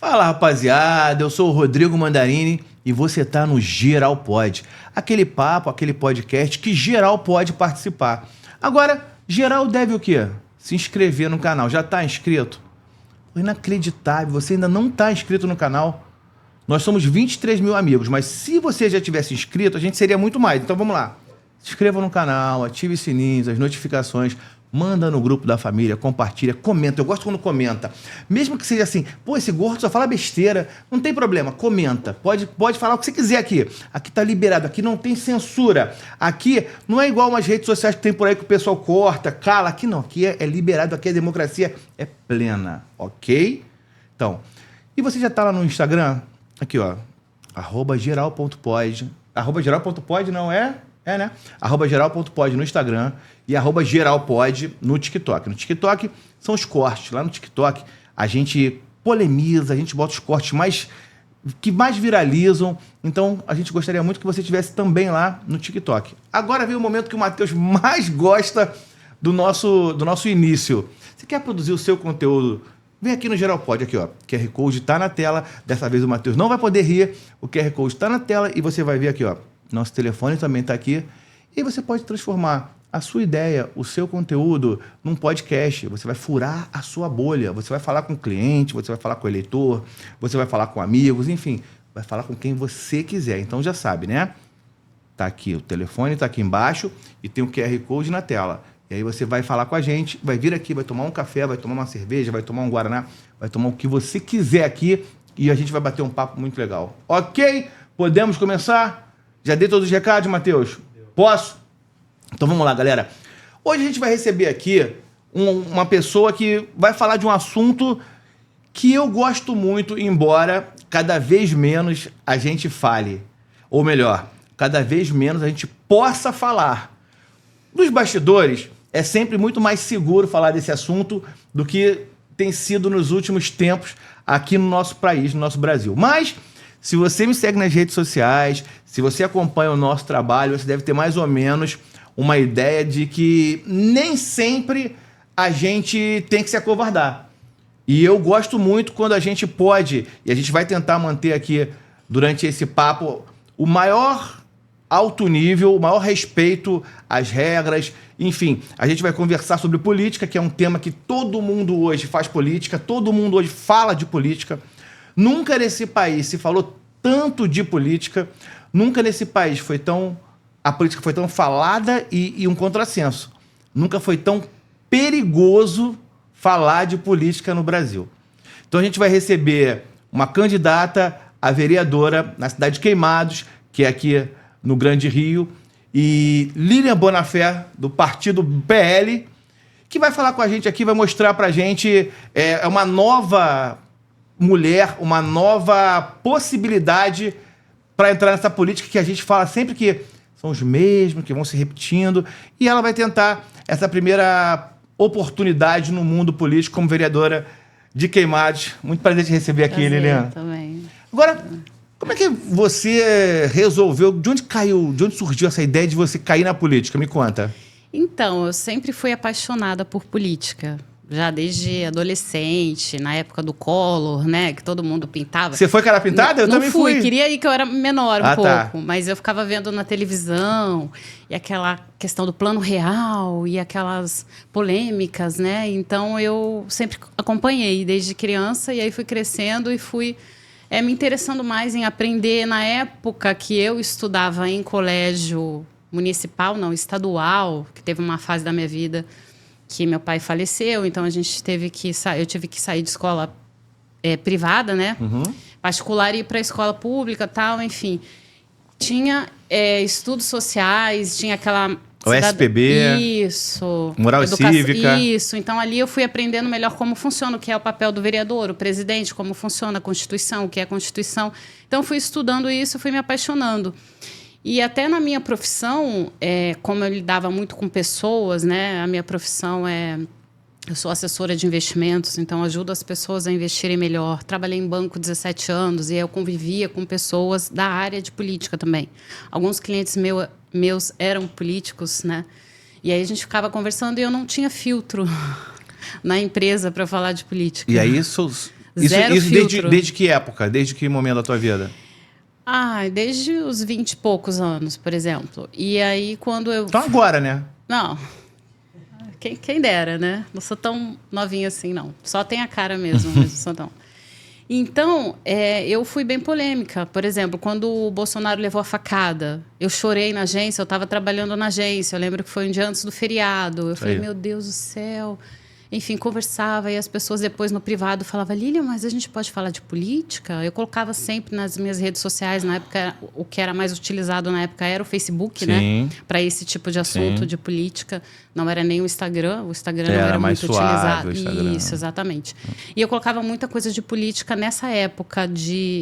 Fala, rapaziada, eu sou o Rodrigo Mandarini e você tá no Geral Pode. Aquele papo, aquele podcast que geral pode participar. Agora, geral deve o quê? Se inscrever no canal. Já tá inscrito? Inacreditável, você ainda não tá inscrito no canal. Nós somos 23 mil amigos, mas se você já tivesse inscrito, a gente seria muito mais. Então vamos lá. Se inscreva no canal, ative os sininhos, as notificações, manda no grupo da família, compartilha, comenta. Eu gosto quando comenta. Mesmo que seja assim, pô, esse gordo só fala besteira, não tem problema, comenta. Pode falar o que você quiser aqui. Aqui tá liberado, aqui não tem censura. Aqui não é igual umas redes sociais que tem por aí que o pessoal corta, cala. Aqui não, aqui é liberado, aqui a democracia é plena, ok? Então, e você já tá lá no Instagram? Aqui, ó, @geral.pod. @geral.pod não é? É, né? @geral.pod no Instagram e @geralpod no TikTok. No TikTok são os cortes. Lá no TikTok a gente polemiza, a gente bota os cortes que mais viralizam. Então a gente gostaria muito que você estivesse também lá no TikTok. Agora vem o momento que o Matheus mais gosta do nosso início. Você quer produzir o seu conteúdo? Vem aqui no Geral Pode, aqui ó, QR Code tá na tela. Dessa vez o Matheus não vai poder rir. O QR Code tá na tela e você vai ver aqui ó. Nosso telefone também está aqui. E você pode transformar a sua ideia, o seu conteúdo, num podcast. Você vai furar a sua bolha. Você vai falar com o cliente, você vai falar com o eleitor, você vai falar com amigos, enfim. Vai falar com quem você quiser. Então já sabe, né? Tá aqui, o telefone está aqui embaixo e tem o QR Code na tela. E aí você vai falar com a gente, vai vir aqui, vai tomar um café, vai tomar uma cerveja, vai tomar um guaraná, vai tomar o que você quiser aqui e a gente vai bater um papo muito legal. Ok? Podemos começar? Já dei todos os recados, Matheus? Posso? Então vamos lá, galera. Hoje a gente vai receber aqui uma pessoa que vai falar de um assunto que eu gosto muito, embora cada vez menos a gente fale. Ou melhor, cada vez menos a gente possa falar. Nos bastidores, é sempre muito mais seguro falar desse assunto do que tem sido nos últimos tempos aqui no nosso país, no nosso Brasil. Mas se você me segue nas redes sociais, se você acompanha o nosso trabalho, você deve ter mais ou menos uma ideia de que nem sempre a gente tem que se acovardar. E eu gosto muito quando a gente pode, e a gente vai tentar manter aqui, durante esse papo, o maior alto nível, o maior respeito às regras, enfim. A gente vai conversar sobre política, que é um tema que todo mundo hoje faz política, todo mundo hoje fala de política. Nunca nesse país se falou tanto de política, nunca nesse país a política foi tão falada e um contrassenso. Nunca foi tão perigoso falar de política no Brasil. Então a gente vai receber uma candidata a vereadora na cidade de Queimados, que é aqui no Grande Rio, e Lilian Bonafé, do partido PL, que vai falar com a gente aqui, vai mostrar pra gente uma nova mulher, uma nova possibilidade para entrar nessa política que a gente fala sempre que são os mesmos, que vão se repetindo, e ela vai tentar essa primeira oportunidade no mundo político como vereadora de Queimados. Muito prazer te receber aqui, Lilian. Também. Agora, como é que você resolveu, de onde surgiu essa ideia de você cair na política? Me conta. Então, eu sempre fui apaixonada por política. Já desde adolescente, na época do Collor, né? Que todo mundo pintava. Você foi cara pintada? Eu não também fui. Queria ir que eu era menor um pouco. Tá. Mas eu ficava vendo na televisão. E aquela questão do plano real. E aquelas polêmicas, né? Então, eu sempre acompanhei desde criança. E aí fui crescendo e fui me interessando mais em aprender. Na época que eu estudava em colégio municipal, não, estadual. Que teve uma fase da minha vida que meu pai faleceu, então eu tive que sair de escola privada, né? Uhum. Particular e ir para a escola pública, tal, enfim. Tinha estudos sociais, tinha aquela o SPB. Isso. Moral e cívica. Isso. Então ali eu fui aprendendo melhor como funciona, o que é o papel do vereador, o presidente, como funciona a Constituição, o que é a Constituição. Então fui estudando isso, fui me apaixonando. E até na minha profissão, como eu lidava muito com pessoas, né? A minha profissão eu sou assessora de investimentos, então ajudo as pessoas a investirem melhor. Trabalhei em banco 17 anos e eu convivia com pessoas da área de política também. Alguns clientes meus eram políticos, né? E aí a gente ficava conversando e eu não tinha filtro na empresa para falar de política. E aí Zero filtro. Desde que época? Desde que momento da tua vida? Desde os 20 e poucos anos, por exemplo. E aí, quando eu... Então agora, né? Não. Quem dera, né? Não sou tão novinha assim, não. Só tem a cara mesmo, mas não sou tão... Então, eu fui bem polêmica. Por exemplo, quando o Bolsonaro levou a facada, eu chorei na agência, eu estava trabalhando na agência. Eu lembro que foi um dia antes do feriado. Eu falei, meu Deus do céu. Enfim, conversava e as pessoas depois no privado falavam, Lilian, mas a gente pode falar de política? Eu colocava sempre nas minhas redes sociais, na época, o que era mais utilizado na época era o Facebook, né? Para esse tipo de assunto de política. Não era nem o Instagram não era mais muito suave, utilizado. Isso, exatamente. E eu colocava muita coisa de política nessa época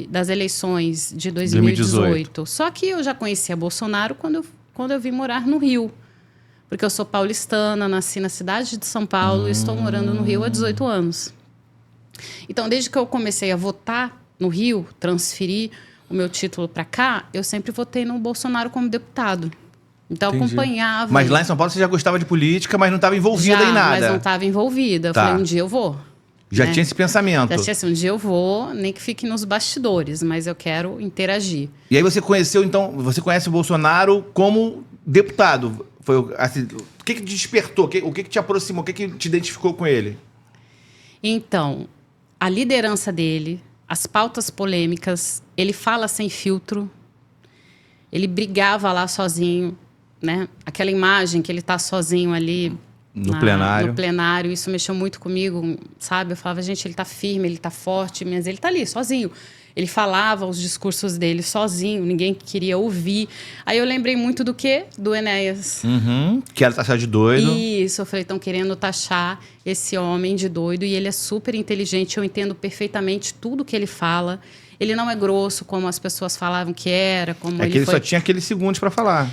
das eleições de 2018. Só que eu já conhecia Bolsonaro quando eu vim morar no Rio. Porque eu sou paulistana, nasci na cidade de São Paulo e estou morando no Rio há 18 anos. Então, desde que eu comecei a votar no Rio, transferi o meu título para cá, eu sempre votei no Bolsonaro como deputado. Então, eu acompanhava. Mas lá em São Paulo você já gostava de política, mas não estava envolvida em nada. Mas não estava envolvida. Eu falei, um dia eu vou. Já tinha esse pensamento. Já tinha assim, um dia eu vou, nem que fique nos bastidores, mas eu quero interagir. E aí você conhece o Bolsonaro como deputado. Foi assim, o que te despertou? O que te aproximou? O que te identificou com ele? Então, a liderança dele, as pautas polêmicas, ele fala sem filtro, ele brigava lá sozinho, né? Aquela imagem que ele tá sozinho ali no plenário, isso mexeu muito comigo, sabe? Eu falava, gente, ele tá firme, ele tá forte, mas ele tá ali, sozinho. Ele falava os discursos dele sozinho, ninguém queria ouvir. Aí eu lembrei muito do quê? Do Enéas. Que era taxado de doido. Isso, eu falei, estão querendo taxar esse homem de doido e ele é super inteligente, eu entendo perfeitamente tudo que ele fala. Ele não é grosso, como as pessoas falavam que era. Que ele só tinha aqueles segundos para falar.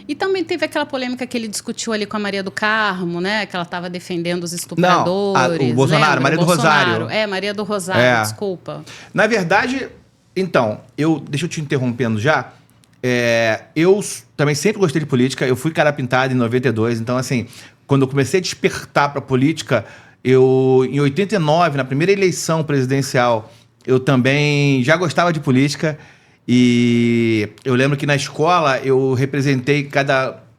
E também teve aquela polêmica que ele discutiu ali com a Maria do Carmo, né? Que ela estava defendendo os estupradores. O Bolsonaro, Maria do Rosário. Maria do Rosário, desculpa. Na verdade, então, deixa eu te interrompendo já. Eu também sempre gostei de política. Eu fui cara pintada em 92. Então, assim, quando eu comecei a despertar para política, em 89, na primeira eleição presidencial, eu também já gostava de política e eu lembro que na escola eu representei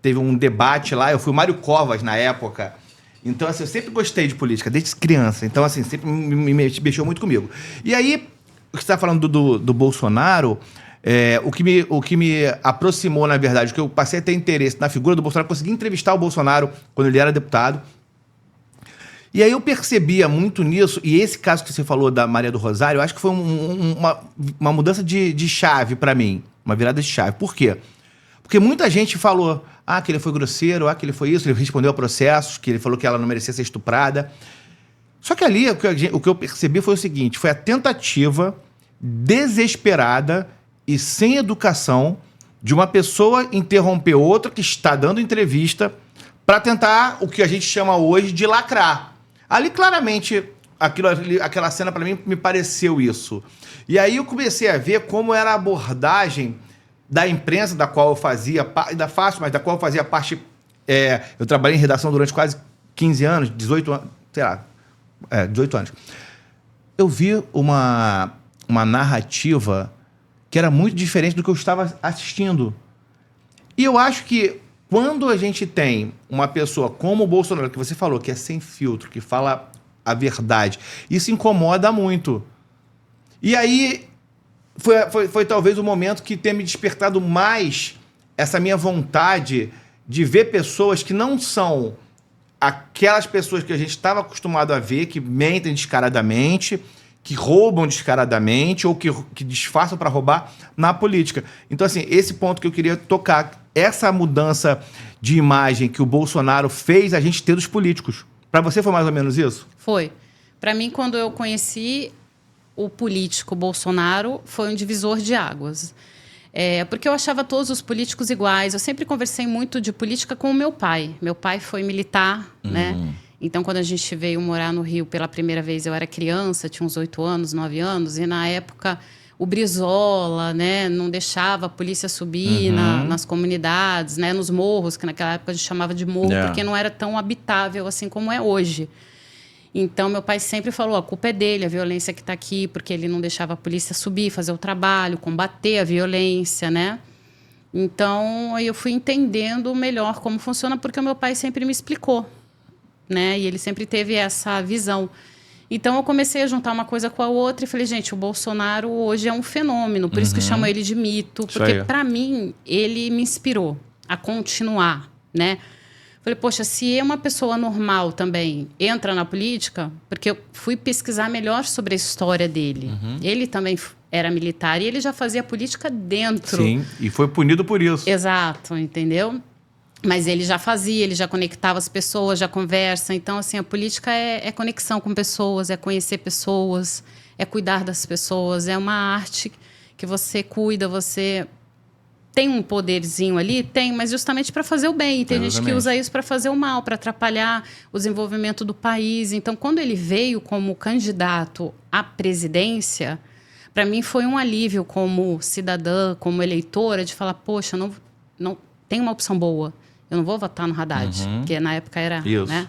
teve um debate lá, eu fui o Mário Covas na época. Então, assim, eu sempre gostei de política, desde criança. Então, assim, sempre me mexeu muito comigo. E aí, o que você está falando do Bolsonaro, o que me aproximou, na verdade, o que eu passei a ter interesse na figura do Bolsonaro, consegui entrevistar o Bolsonaro quando ele era deputado. E aí eu percebia muito nisso, e esse caso que você falou da Maria do Rosário, eu acho que foi uma mudança de chave para mim, uma virada de chave. Por quê? Porque muita gente falou, que ele foi grosseiro, que ele foi isso, ele respondeu a processos, que ele falou que ela não merecia ser estuprada. Só que ali, o que eu percebi foi o seguinte, foi a tentativa desesperada e sem educação de uma pessoa interromper outra que está dando entrevista para tentar o que a gente chama hoje de lacrar. Ali, claramente, aquela cena, para mim, me pareceu isso. E aí eu comecei a ver como era a abordagem da imprensa, da qual eu fazia parte, da Fácil, mas da qual eu fazia parte... eu trabalhei em redação durante quase 15 anos, 18 anos, sei lá, 18 anos. Eu vi uma narrativa que era muito diferente do que eu estava assistindo. E eu acho que quando a gente tem uma pessoa como o Bolsonaro, que você falou, que é sem filtro, que fala a verdade, isso incomoda muito. E aí foi talvez o momento que tenha me despertado mais essa minha vontade de ver pessoas que não são aquelas pessoas que a gente estava acostumado a ver, que mentem descaradamente, que roubam descaradamente ou que disfarçam para roubar na política. Então, assim, esse ponto que eu queria tocar, essa mudança de imagem que o Bolsonaro fez a gente ter dos políticos. Para você foi mais ou menos isso? Foi. Para mim, quando eu conheci o político Bolsonaro, foi um divisor de águas. Porque eu achava todos os políticos iguais. Eu sempre conversei muito de política com o meu pai. Meu pai foi militar, né? Então, quando a gente veio morar no Rio pela primeira vez, eu era criança, tinha uns 8 anos, 9 anos, e na época o Brizola, né, não deixava a polícia subir nas comunidades, né, nos morros, que naquela época a gente chamava de morro, porque não era tão habitável assim como é hoje. Então, meu pai sempre falou, a culpa é dele, a violência que está aqui, porque ele não deixava a polícia subir, fazer o trabalho, combater a violência, né? Então, aí eu fui entendendo melhor como funciona, porque o meu pai sempre me explicou, né? E ele sempre teve essa visão. Então, eu comecei a juntar uma coisa com a outra e falei, gente, o Bolsonaro hoje é um fenômeno, por isso que chamam ele de mito, porque, para mim, ele me inspirou a continuar, né? Falei, poxa, se uma pessoa normal também entra na política, porque eu fui pesquisar melhor sobre a história dele. Ele também era militar e ele já fazia política dentro. Sim, e foi punido por isso. Exato, entendeu? Mas ele já fazia, ele já conectava as pessoas, já conversa. Então, assim, a política é conexão com pessoas, é conhecer pessoas, é cuidar das pessoas. É uma arte que você cuida, você... Tem um poderzinho ali? Tem, mas justamente para fazer o bem. Tem gente que usa isso para fazer o mal, para atrapalhar o desenvolvimento do país. Então, quando ele veio como candidato à presidência, para mim foi um alívio como cidadã, como eleitora, de falar, poxa, não tem uma opção boa. Eu não vou votar no Haddad, porque na época era... Isso. Né?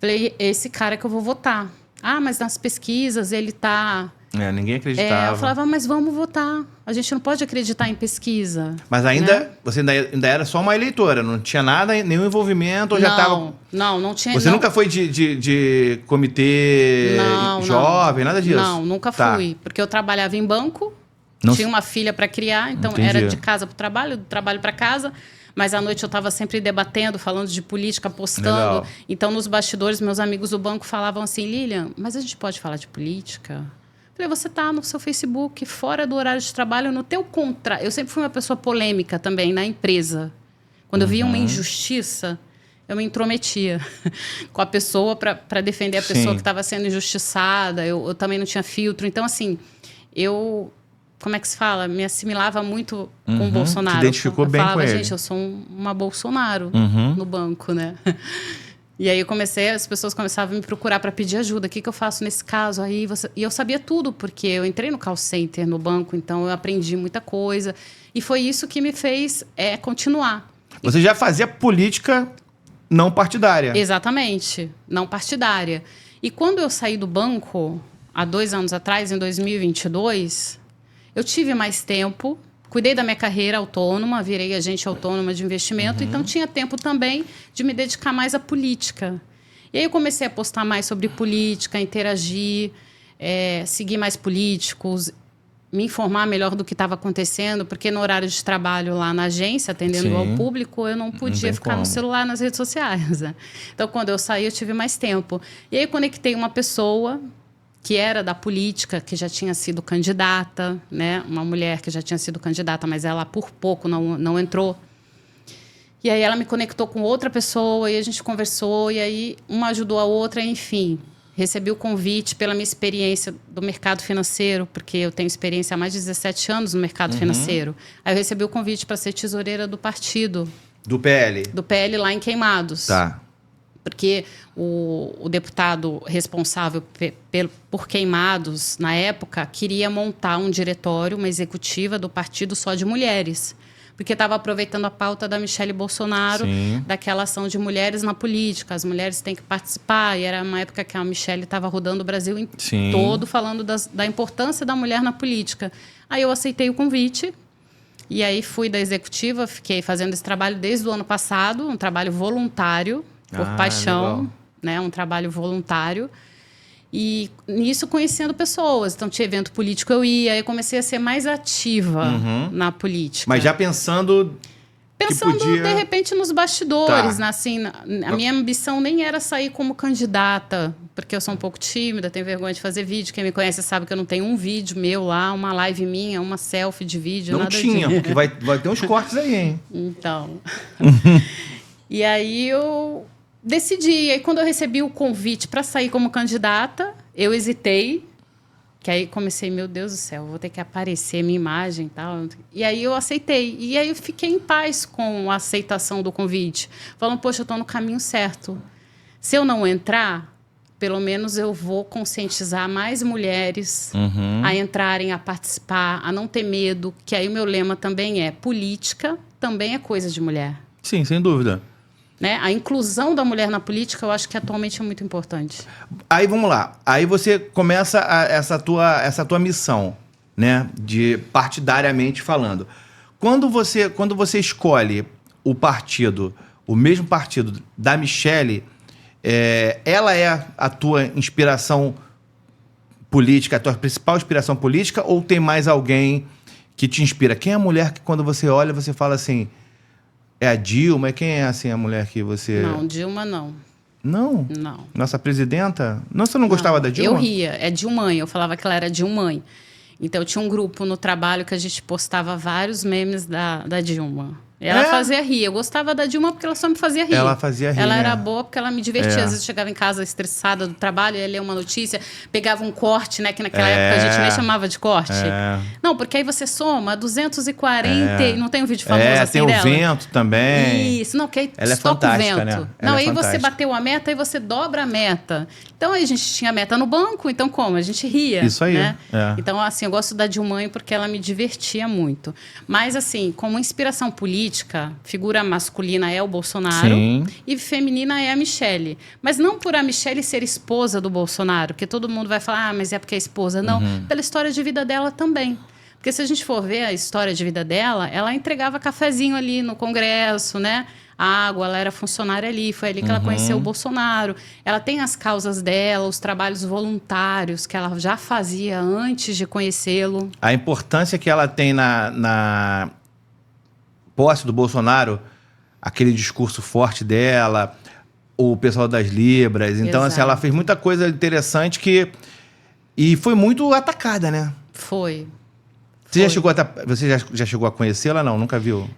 Falei, esse cara que eu vou votar. Ah, mas nas pesquisas ele está... ninguém acreditava. Eu falava, mas vamos votar. A gente não pode acreditar em pesquisa. Mas você ainda era só uma eleitora, não tinha nada, nenhum envolvimento, ou já estava... Não tinha... Você nunca foi de comitê jovem, nada disso? Não, nunca fui. Porque eu trabalhava em banco, tinha uma filha para criar, então era de casa para o trabalho, do trabalho para casa. Mas à noite eu estava sempre debatendo, falando de política, postando. Legal. Então, nos bastidores, meus amigos do banco falavam assim, Lilian, mas a gente pode falar de política? Falei, você está no seu Facebook, fora do horário de trabalho, no teu contrato. Eu sempre fui uma pessoa polêmica também na empresa. Quando eu via uma injustiça, eu me intrometia com a pessoa para defender a pessoa que estava sendo injustiçada. Eu também não tinha filtro. Então, assim, como é que se fala? Me assimilava muito com o Bolsonaro. Se identificou bem com ele. Gente, eu sou uma Bolsonaro no banco, né? E aí as pessoas começavam a me procurar para pedir ajuda. O que eu faço nesse caso? E eu sabia tudo, porque eu entrei no call center, no banco, então eu aprendi muita coisa. E foi isso que me fez continuar. Você já fazia política não partidária. Exatamente, não partidária. E quando eu saí do banco, há 2 anos atrás, em 2022, eu tive mais tempo. Cuidei da minha carreira autônoma, virei agente autônoma de investimento, então tinha tempo também de me dedicar mais à política. E aí eu comecei a postar mais sobre política, interagir, seguir mais políticos, me informar melhor do que estava acontecendo, porque no horário de trabalho lá na agência, atendendo ao público, eu não podia ficar no celular, nas redes sociais. Né? Então, quando eu saí, eu tive mais tempo. E aí eu conectei uma pessoa que era da política, que já tinha sido candidata, né? Uma mulher que já tinha sido candidata, mas ela por pouco não entrou. E aí ela me conectou com outra pessoa, e a gente conversou, e aí uma ajudou a outra, enfim. Recebi o convite pela minha experiência do mercado financeiro, porque eu tenho experiência há mais de 17 anos no mercado financeiro. Aí eu recebi o convite para ser tesoureira do partido. Do PL? Do PL lá em Queimados. Tá. Porque o deputado responsável por Queimados, na época, queria montar um diretório, uma executiva do partido só de mulheres. Porque estava aproveitando a pauta da Michelle Bolsonaro, daquela ação de mulheres na política. As mulheres têm que participar. E era uma época que a Michelle estava rodando o Brasil todo, falando da importância da mulher na política. Aí eu aceitei o convite. E aí fui da executiva, fiquei fazendo esse trabalho desde o ano passado, um trabalho voluntário, por paixão, legal. Né? Um trabalho voluntário. E nisso conhecendo pessoas. Então, tinha evento político, eu ia. Eu comecei a ser mais ativa na política. Mas já pensando de repente, nos bastidores. Né? Assim, a minha ambição nem era sair como candidata, porque eu sou um pouco tímida, tenho vergonha de fazer vídeo. Quem me conhece sabe que eu não tenho um vídeo meu lá, uma live minha, uma selfie de vídeo, não nada tinha, porque vai ter uns cortes aí, hein? Então. E aí eu decidi. E aí, quando eu recebi o convite para sair como candidata, eu hesitei. Que aí comecei, meu Deus do céu, vou ter que aparecer minha imagem e tal. E aí eu aceitei. E aí eu fiquei em paz com a aceitação do convite. Falando, poxa, eu estou no caminho certo. Se eu não entrar, pelo menos eu vou conscientizar mais mulheres a entrarem, a participar, a não ter medo. Que aí o meu lema também é, política também é coisa de mulher. Sim, sem dúvida. né? A inclusão da mulher na política, eu acho que atualmente é muito importante. Aí vamos lá. Aí você começa essa tua missão, né? De partidariamente falando. Quando você escolhe o partido, o mesmo partido da Michelle, ela é a tua inspiração política, a tua principal inspiração política, ou tem mais alguém que te inspira? Quem é a mulher que quando você olha, você fala assim, é a Dilma? Quem é assim a mulher que você... Não, Dilma não. Não? Não. Nossa presidenta? Não, você não gostava da Dilma? Eu ria, é Dilmãe, eu falava que ela era Dilmãe. Então, tinha um grupo no trabalho que a gente postava vários memes da Dilma. Ela fazia rir. Eu gostava da Dilma porque ela só me fazia rir. Ela fazia rir, Ela né? era boa porque ela me divertia. Às vezes, eu chegava em casa estressada do trabalho, ia ler uma notícia, pegava um corte, né? Que naquela época a gente nem chamava de corte. Não, porque aí você soma 240 e não tem um vídeo famoso assim tem dela? o vento também. Isso, não, que aí Ela é estoca o fantástica, vento. né? Não, Ela é aí você fantástica. bateu a meta, aí você dobra a meta. Então, aí a gente tinha meta no banco, então como? A gente ria. Isso aí, né? é. Então, assim, eu gosto da Dilmãe porque ela me divertia muito. Mas, assim, como inspiração política, figura masculina é o Bolsonaro. Sim. E feminina é a Michelle. Mas não por a Michelle ser esposa do Bolsonaro, porque todo mundo vai falar, mas é porque é esposa. Não, pela história de vida dela também. Porque se a gente for ver a história de vida dela, ela entregava cafezinho ali no Congresso, né? Água, ela era funcionária ali, foi ali que ela conheceu o Bolsonaro. Ela tem as causas dela, os trabalhos voluntários que ela já fazia antes de conhecê-lo. A importância que ela tem na posse do Bolsonaro, aquele discurso forte dela, o pessoal das Libras. Então, assim, ela fez muita coisa interessante e foi muito atacada, né? Foi. Você já chegou a conhecê-la? Não, nunca viu?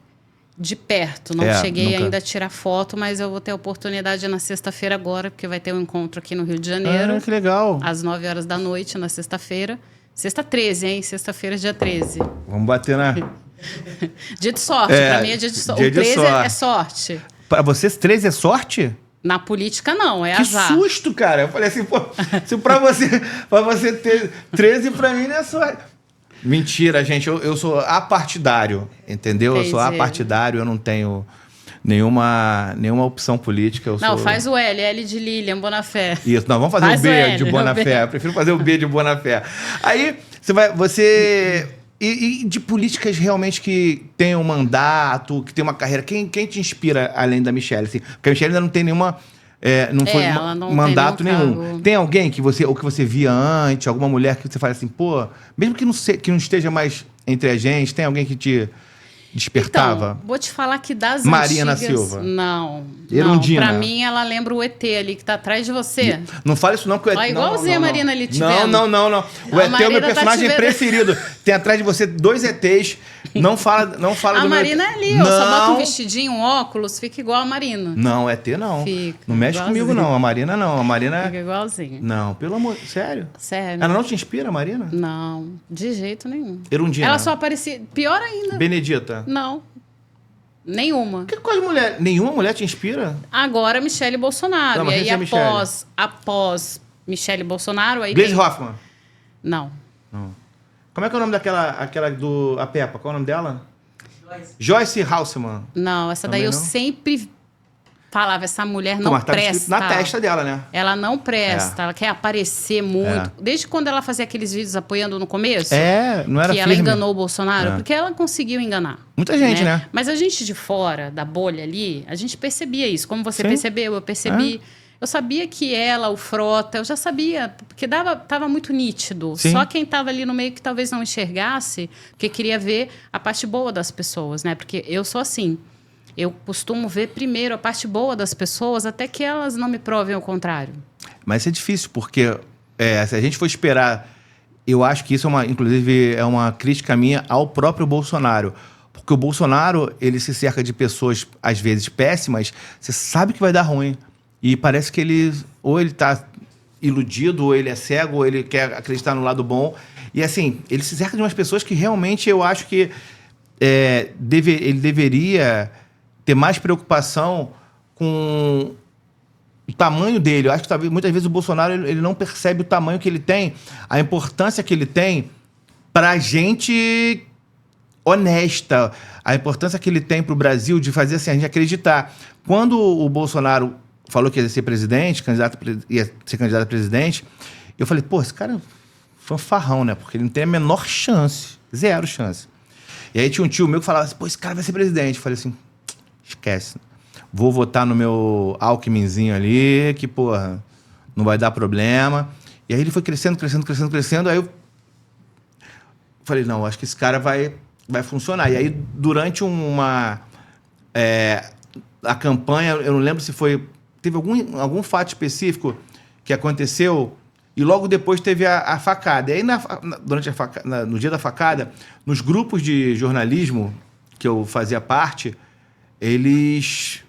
De perto, não cheguei nunca. ainda a tirar foto, mas eu vou ter a oportunidade na sexta-feira agora, porque vai ter um encontro aqui no Rio de Janeiro. Ah, que legal. Às 9 horas da noite, na sexta-feira. Sexta 13, hein? Sexta-feira, dia 13. Vamos bater na... Dia de sorte, pra mim é dia de sorte. O 13 é sorte. Pra você, 13 é sorte? Na política, não, é Que azar. susto, cara. Eu falei assim, pô, se pra você ter 13, pra mim não é sorte. Mentira, gente. Eu sou apartidário, entendeu? Eu sou apartidário, eu não tenho nenhuma opção política. Faz o L de Lilian Bonafé. Isso, não, vamos fazer o B de Bonafé. Eu prefiro fazer o B de Bonafé. Aí, E de políticas realmente que tem um mandato, que tem uma carreira, quem te inspira além da Michelle? Assim? Porque a Michelle ainda não tem nenhuma... não foi ela não mandato tem nenhum. Tem alguém que você via antes, alguma mulher que você fala assim, pô, mesmo que não esteja mais entre a gente, tem alguém que te despertava? Então, vou te falar que das Marina antigas... Silva. Não. Erundina. Pra mim, ela lembra o ET ali, que tá atrás de você. Não fala isso não, porque o ET... Igualzinha a Marina ali te vendo. Não. O ET é o meu personagem preferido. Tem atrás de você 2 ETs. Não fala do meu... A Marina é ali, ó. Só bota um vestidinho, um óculos, fica igual a Marina. Não, ET não. Fica. Não mexe Igualzinho. comigo, não. A Marina não. A Marina... Fica igualzinho. Não, pelo amor... Sério? Sério. Ela não te inspira, a Marina? Não, de jeito nenhum. Erundina. Ela só aparecia... Pior ainda. Benedita. Não. Nenhuma. Que coisa de mulher? Nenhuma mulher te inspira? Agora, Michelle Bolsonaro. Não, mas e aí, quem é após Michelle Bolsonaro... aí Gleisi tem... Hoffmann? Não. Como é que é o nome aquela do... A Peppa? Qual é o nome dela? Joyce Haussmann. Não, essa Também daí eu não? sempre falava, essa mulher não Mas tá escrito presta. na testa dela, né? Ela não presta, ela quer aparecer muito. Desde quando ela fazia aqueles vídeos apoiando no começo, Não era que ela firme. enganou o Bolsonaro, porque ela conseguiu enganar. Muita gente, né? Mas a gente de fora, da bolha ali, a gente percebia isso. Como você Sim. percebeu, eu percebi. Eu sabia que ela, o Frota, eu já sabia, porque tava muito nítido. Sim. Só quem estava ali no meio que talvez não enxergasse, porque queria ver a parte boa das pessoas, né? Porque eu sou assim. Eu costumo ver primeiro a parte boa das pessoas até que elas não me provem o contrário. Mas isso é difícil, porque se a gente for esperar... Eu acho que isso, inclusive, é uma crítica minha ao próprio Bolsonaro. Porque o Bolsonaro, ele se cerca de pessoas, às vezes, péssimas. Você sabe que vai dar ruim. E parece que ele está iludido, ou ele é cego, ou ele quer acreditar no lado bom. E, assim, ele se cerca de umas pessoas que realmente eu acho que ele deveria ter mais preocupação com o tamanho dele. Eu acho que muitas vezes o Bolsonaro ele não percebe o tamanho que ele tem, a importância que ele tem para a gente honesta, a importância que ele tem para o Brasil de fazer assim, a gente acreditar. Quando o Bolsonaro falou que ia ser presidente, ia ser candidato a presidente, eu falei, pô, esse cara é fanfarrão, né? Porque ele não tem a menor chance, 0 chance. E aí tinha um tio meu que falava assim, pô, esse cara vai ser presidente. Eu falei assim, esquece. Vou votar no meu Alckminzinho ali, que, porra, não vai dar problema. E aí ele foi crescendo. Aí eu falei, não, acho que esse cara vai funcionar. E aí, durante a campanha, eu não lembro se foi... Teve algum fato específico que aconteceu e logo depois teve a facada. E aí, no dia da facada, nos grupos de jornalismo que eu fazia parte, eles...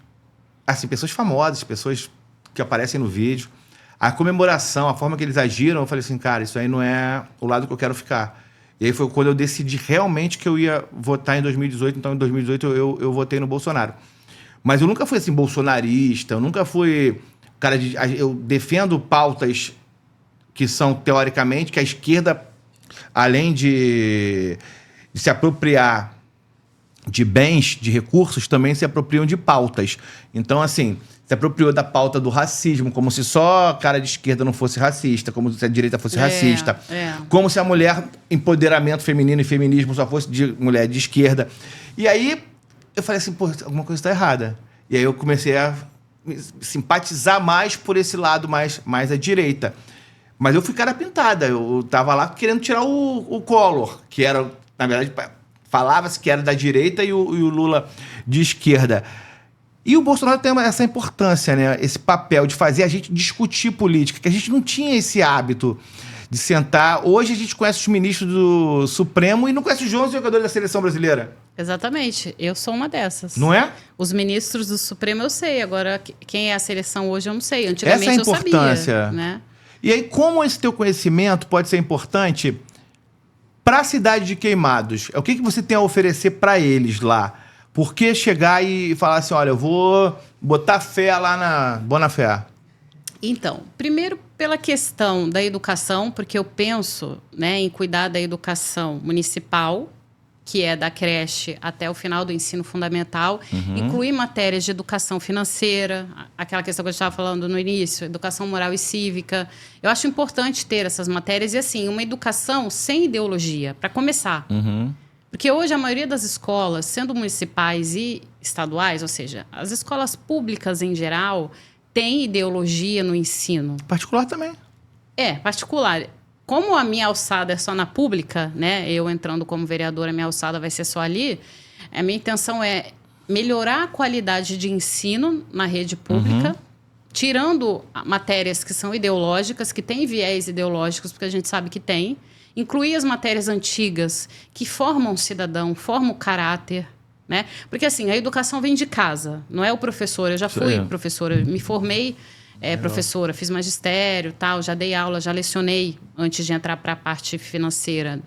Assim, pessoas famosas, pessoas que aparecem no vídeo. A comemoração, a forma que eles agiram, eu falei assim, cara, isso aí não é o lado que eu quero ficar. E aí foi quando eu decidi realmente que eu ia votar em 2018. Então, em 2018, eu votei no Bolsonaro. Mas eu nunca fui, assim, bolsonarista. Eu nunca fui... eu defendo pautas que são, teoricamente, que a esquerda, além de se apropriar de bens, de recursos, também se apropriam de pautas. Então, assim, se apropriou da pauta do racismo, como se só cara de esquerda não fosse racista, como se a direita fosse racista, como se a mulher, empoderamento feminino e feminismo só fosse de mulher de esquerda. E aí, eu falei assim, pô, alguma coisa está errada. E aí eu comecei a simpatizar mais por esse lado mais à direita. Mas eu fui cara pintada, eu tava lá querendo tirar o Collor, que era, na verdade, falava-se que era da direita e o Lula de esquerda. E o Bolsonaro tem essa importância, né? Esse papel de fazer a gente discutir política, que a gente não tinha esse hábito de sentar. Hoje a gente conhece os ministros do Supremo e não conhece os 11 jogadores da seleção brasileira. Exatamente. Eu sou uma dessas. Não é? Os ministros do Supremo eu sei. Agora, quem é a seleção hoje eu não sei. Antigamente essa é a importância. Eu sabia, né? E aí, como esse teu conhecimento pode ser importante para a cidade de Queimados? O que você tem a oferecer para eles lá? Por que chegar e falar assim, olha, eu vou botar fé lá na Bonafé? Então, primeiro pela questão da educação, porque eu penso, né, em cuidar da educação municipal, que é da creche até o final do ensino fundamental, incluir matérias de educação financeira, aquela questão que eu estava falando no início, educação moral e cívica. Eu acho importante ter essas matérias e, assim, uma educação sem ideologia, para começar. Porque hoje a maioria das escolas, sendo municipais e estaduais, ou seja, as escolas públicas em geral, tem ideologia no ensino. Particular também. Particular. Como a minha alçada é só na pública, né? Eu entrando como vereadora, a minha alçada vai ser só ali. A minha intenção é melhorar a qualidade de ensino na rede pública, tirando matérias que são ideológicas, que têm viés ideológicos, porque a gente sabe que tem. Incluir as matérias antigas que formam o cidadão, formam o caráter, né? Porque, assim, a educação vem de casa, não é o professor. Eu já fui professora, me formei professora, fiz magistério, tal, já dei aula, já lecionei antes de entrar para a parte financeira,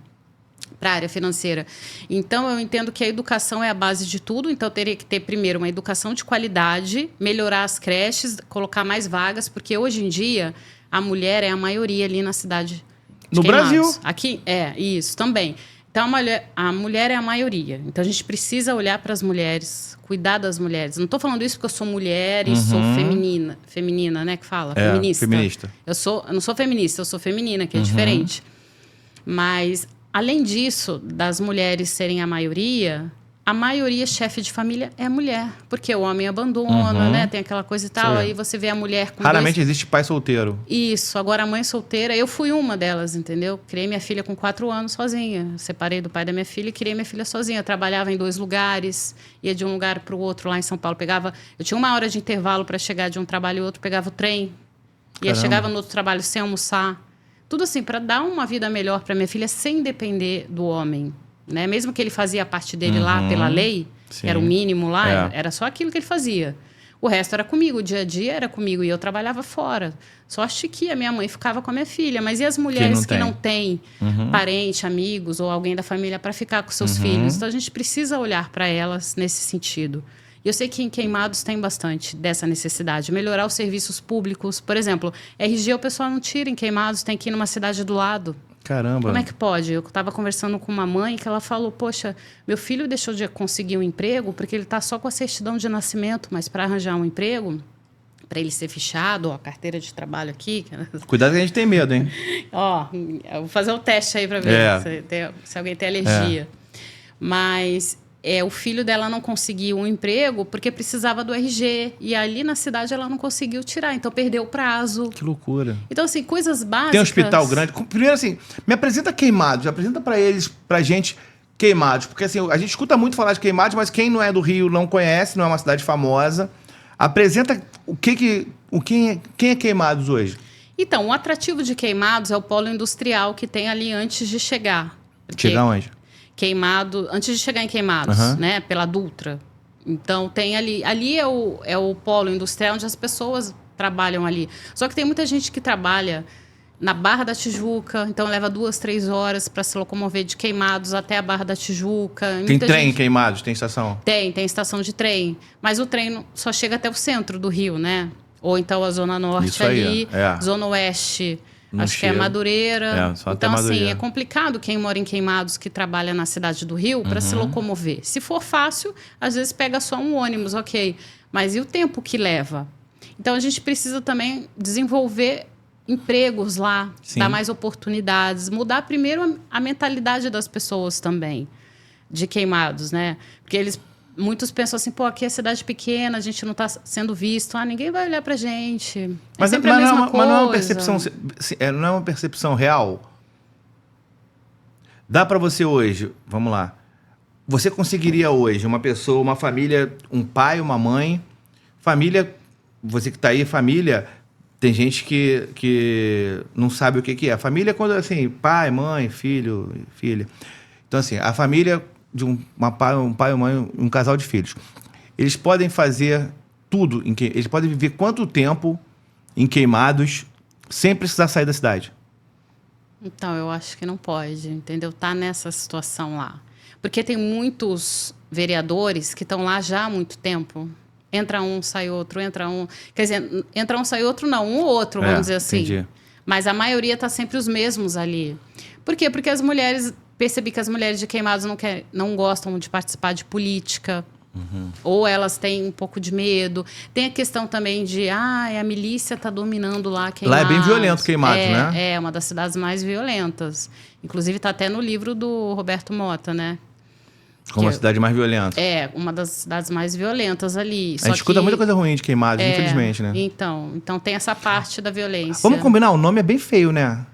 para a área financeira. Então, eu entendo que a educação é a base de tudo, então eu teria que ter, primeiro, uma educação de qualidade, melhorar as creches, colocar mais vagas, porque hoje em dia a mulher é a maioria ali na cidade de no Queimados. Brasil. Aqui, isso também. Então, a mulher é a maioria. Então, a gente precisa olhar para as mulheres, cuidar das mulheres. Não estou falando isso porque eu sou mulher e sou feminina, né, que fala? Feminista. Eu não sou feminista, eu sou feminina, que é diferente. Mas, além disso, das mulheres serem a maioria chefe de família é mulher. Porque o homem abandona, né? Tem aquela coisa e tal. Aí você vê a mulher com raramente existe pai solteiro. Isso. Agora, a mãe solteira, eu fui uma delas, entendeu? Criei minha filha com 4 anos sozinha. Separei do pai da minha filha e criei minha filha sozinha. Eu trabalhava em 2 lugares. Ia de um lugar para o outro lá em São Paulo. Eu tinha 1 hora de intervalo para chegar de um trabalho e outro. Pegava o trem. Chegava no outro trabalho sem almoçar. Tudo assim, para dar uma vida melhor para minha filha sem depender do homem. Né? Mesmo que ele fazia a parte dele lá pela lei, era o mínimo lá, era só aquilo que ele fazia. O resto era comigo, o dia a dia era comigo e eu trabalhava fora. Sorte que a minha mãe ficava com a minha filha. Mas e as mulheres que não têm parente, amigos ou alguém da família para ficar com seus filhos? Então a gente precisa olhar para elas nesse sentido. E eu sei que em Queimados tem bastante dessa necessidade. Melhorar os serviços públicos. Por exemplo, RG o pessoal não tira em Queimados, tem que ir numa cidade do lado. Caramba. Como é que pode? Eu estava conversando com uma mãe que ela falou, poxa, meu filho deixou de conseguir um emprego porque ele está só com a certidão de nascimento, mas para arranjar um emprego, para ele ser fichado, ó, carteira de trabalho aqui... Cuidado que a gente tem medo, hein? Ó, eu vou fazer o teste aí para ver se alguém tem alergia. Mas o filho dela não conseguiu um emprego porque precisava do RG. E ali na cidade ela não conseguiu tirar, então perdeu o prazo. Que loucura. Então, assim, coisas básicas... Tem um hospital grande. Primeiro, assim, me apresenta Queimados. Apresenta pra gente Queimados. Porque, assim, a gente escuta muito falar de Queimados, mas quem não é do Rio não conhece, não é uma cidade famosa. Apresenta quem é Queimados hoje. Então, o atrativo de Queimados é o polo industrial que tem ali antes de chegar. Chegar onde? Queimado, antes de chegar em Queimados, né? Pela Dutra. Então, tem ali... Ali é o polo industrial onde as pessoas trabalham ali. Só que tem muita gente que trabalha na Barra da Tijuca, então leva 2, 3 horas para se locomover de Queimados até a Barra da Tijuca. Tem trem em Queimados? Tem estação? Tem estação de trem. Mas o trem só chega até o centro do Rio, né? Ou então a Zona Norte isso aí, ali, Zona Oeste... Não acho chega. que é Madureira. Só até então, Madureira. assim, é complicado quem mora em Queimados, que trabalha na cidade do Rio, para se locomover. Se for fácil, às vezes pega só um ônibus, ok. Mas e o tempo que leva? Então, a gente precisa também desenvolver empregos lá, dar mais oportunidades, mudar primeiro a mentalidade das pessoas também, de Queimados, né? Porque muitos pensam assim, pô, aqui é cidade pequena, a gente não está sendo visto, ninguém vai olhar pra gente. Mas, sempre a mesma coisa. Mas não é uma percepção, não é uma percepção real? Dá para você hoje, vamos lá, você conseguiria hoje uma pessoa, uma família, um pai, uma mãe, família, você que está aí, família, tem gente que não sabe o que é. Família é quando, assim, pai, mãe, filho, filha. Então, assim, a família... de um pai, uma mãe, um casal de filhos. Eles podem fazer tudo, eles podem viver quanto tempo em Queimados sem precisar sair da cidade? Então, eu acho que não pode, entendeu? Tá nessa situação lá. Porque tem muitos vereadores que estão lá já há muito tempo. Entra um, sai outro, entra um... Quer dizer, entra um, sai outro, não. Um ou outro, vamos dizer assim. Entendi. Mas a maioria tá sempre os mesmos ali. Por quê? Porque as mulheres... Percebi que as mulheres de Queimados não gostam de participar de política. Ou elas têm um pouco de medo. Tem a questão também de... a milícia está dominando lá Queimados. Lá é bem violento Queimados, né? É uma das cidades mais violentas. Inclusive, está até no livro do Roberto Mota, né? Como a cidade mais violenta. É, uma das cidades mais violentas ali. A gente escuta muita coisa ruim de Queimados, infelizmente, né? Então tem essa parte da violência. Vamos combinar, o nome é bem feio, né?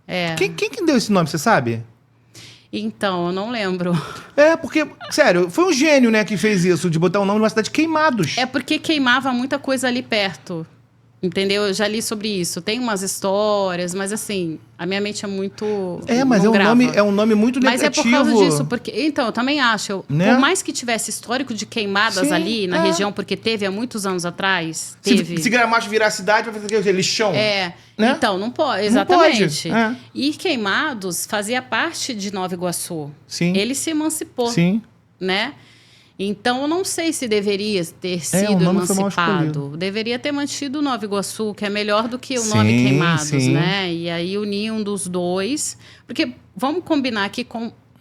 É. Quem que deu esse nome, você sabe? Então, eu não lembro. Porque, sério, foi um gênio, né, que fez isso, de botar o nome numa cidade de Queimados. É porque queimava muita coisa ali perto. Entendeu? Eu já li sobre isso. Tem umas histórias, mas assim, a minha mente é muito. Mas é um nome muito negativo. Mas é por causa disso, porque. Então, eu também acho. Né? Por mais que tivesse histórico de queimadas ali na região, porque teve há muitos anos atrás. Se Gramacho virar cidade, vai fazer o quê? Lixão? Né? Então, não pode. Não Exatamente. pode. E Queimados fazia parte de Nova Iguaçu. Sim. Ele se emancipou. Sim. Né? Então, eu não sei se deveria ter o sido nome foi mal emancipado. escolhido. Deveria ter mantido Nova Iguaçu, que é melhor do que o nome Queimados, né? E aí unir um dos dois. Porque vamos combinar que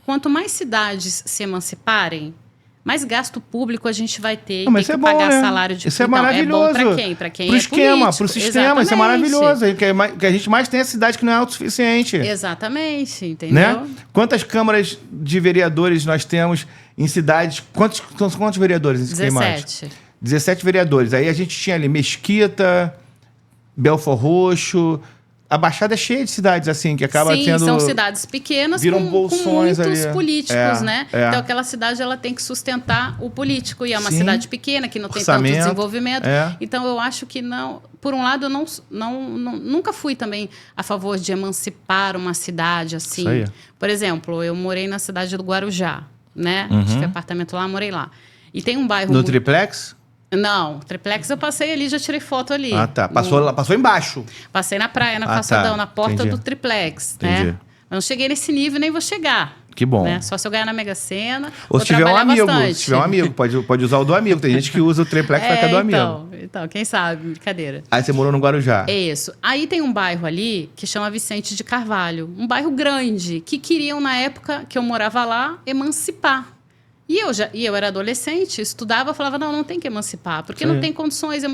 quanto mais cidades se emanciparem, mais gasto público a gente vai ter. E Mas tem é que bom, pagar né? salário de... Isso é então, maravilhoso. É bom para quem? Para quem pro é esquema, político. pro sistema, isso é maravilhoso. Que a gente mais tem a cidade que não é autossuficiente. Exatamente, entendeu? Né? Quantas câmaras de vereadores nós temos em cidades... Quantos vereadores em Queimados? 17. 17 vereadores. Aí a gente tinha ali Mesquita, Belford Roxo... A Baixada é cheia de cidades assim, que acaba tendo... são cidades pequenas com bolsões muitos ali. políticos, né? Então, aquela cidade ela tem que sustentar o político. E é uma cidade pequena, que não tem tanto desenvolvimento. Então, eu acho que não... Por um lado, eu nunca fui também a favor de emancipar uma cidade assim. Isso aí. Por exemplo, eu morei na cidade do Guarujá, né? Tive apartamento lá, morei lá. E tem um bairro... No triplex? Não, triplex eu passei ali, já tirei foto ali. Ah, tá. Passou embaixo. Passei na praia, na calçadão, tá. na porta Entendi. do triplex, Entendi. né? Eu não cheguei nesse nível, nem vou chegar. Que bom. Né? Só se eu ganhar na Mega Sena. Ou se tiver um amigo. Bastante. Se tiver um amigo, pode usar o do amigo. Tem gente que usa o triplex pra cada do amigo. Então, quem sabe, brincadeira. Aí você morou no Guarujá. É isso. Aí tem um bairro ali que chama Vicente de Carvalho. Um bairro grande, que queriam, na época que eu morava lá, emancipar. E eu era adolescente, estudava, falava, não tem que emancipar, porque não tem condições.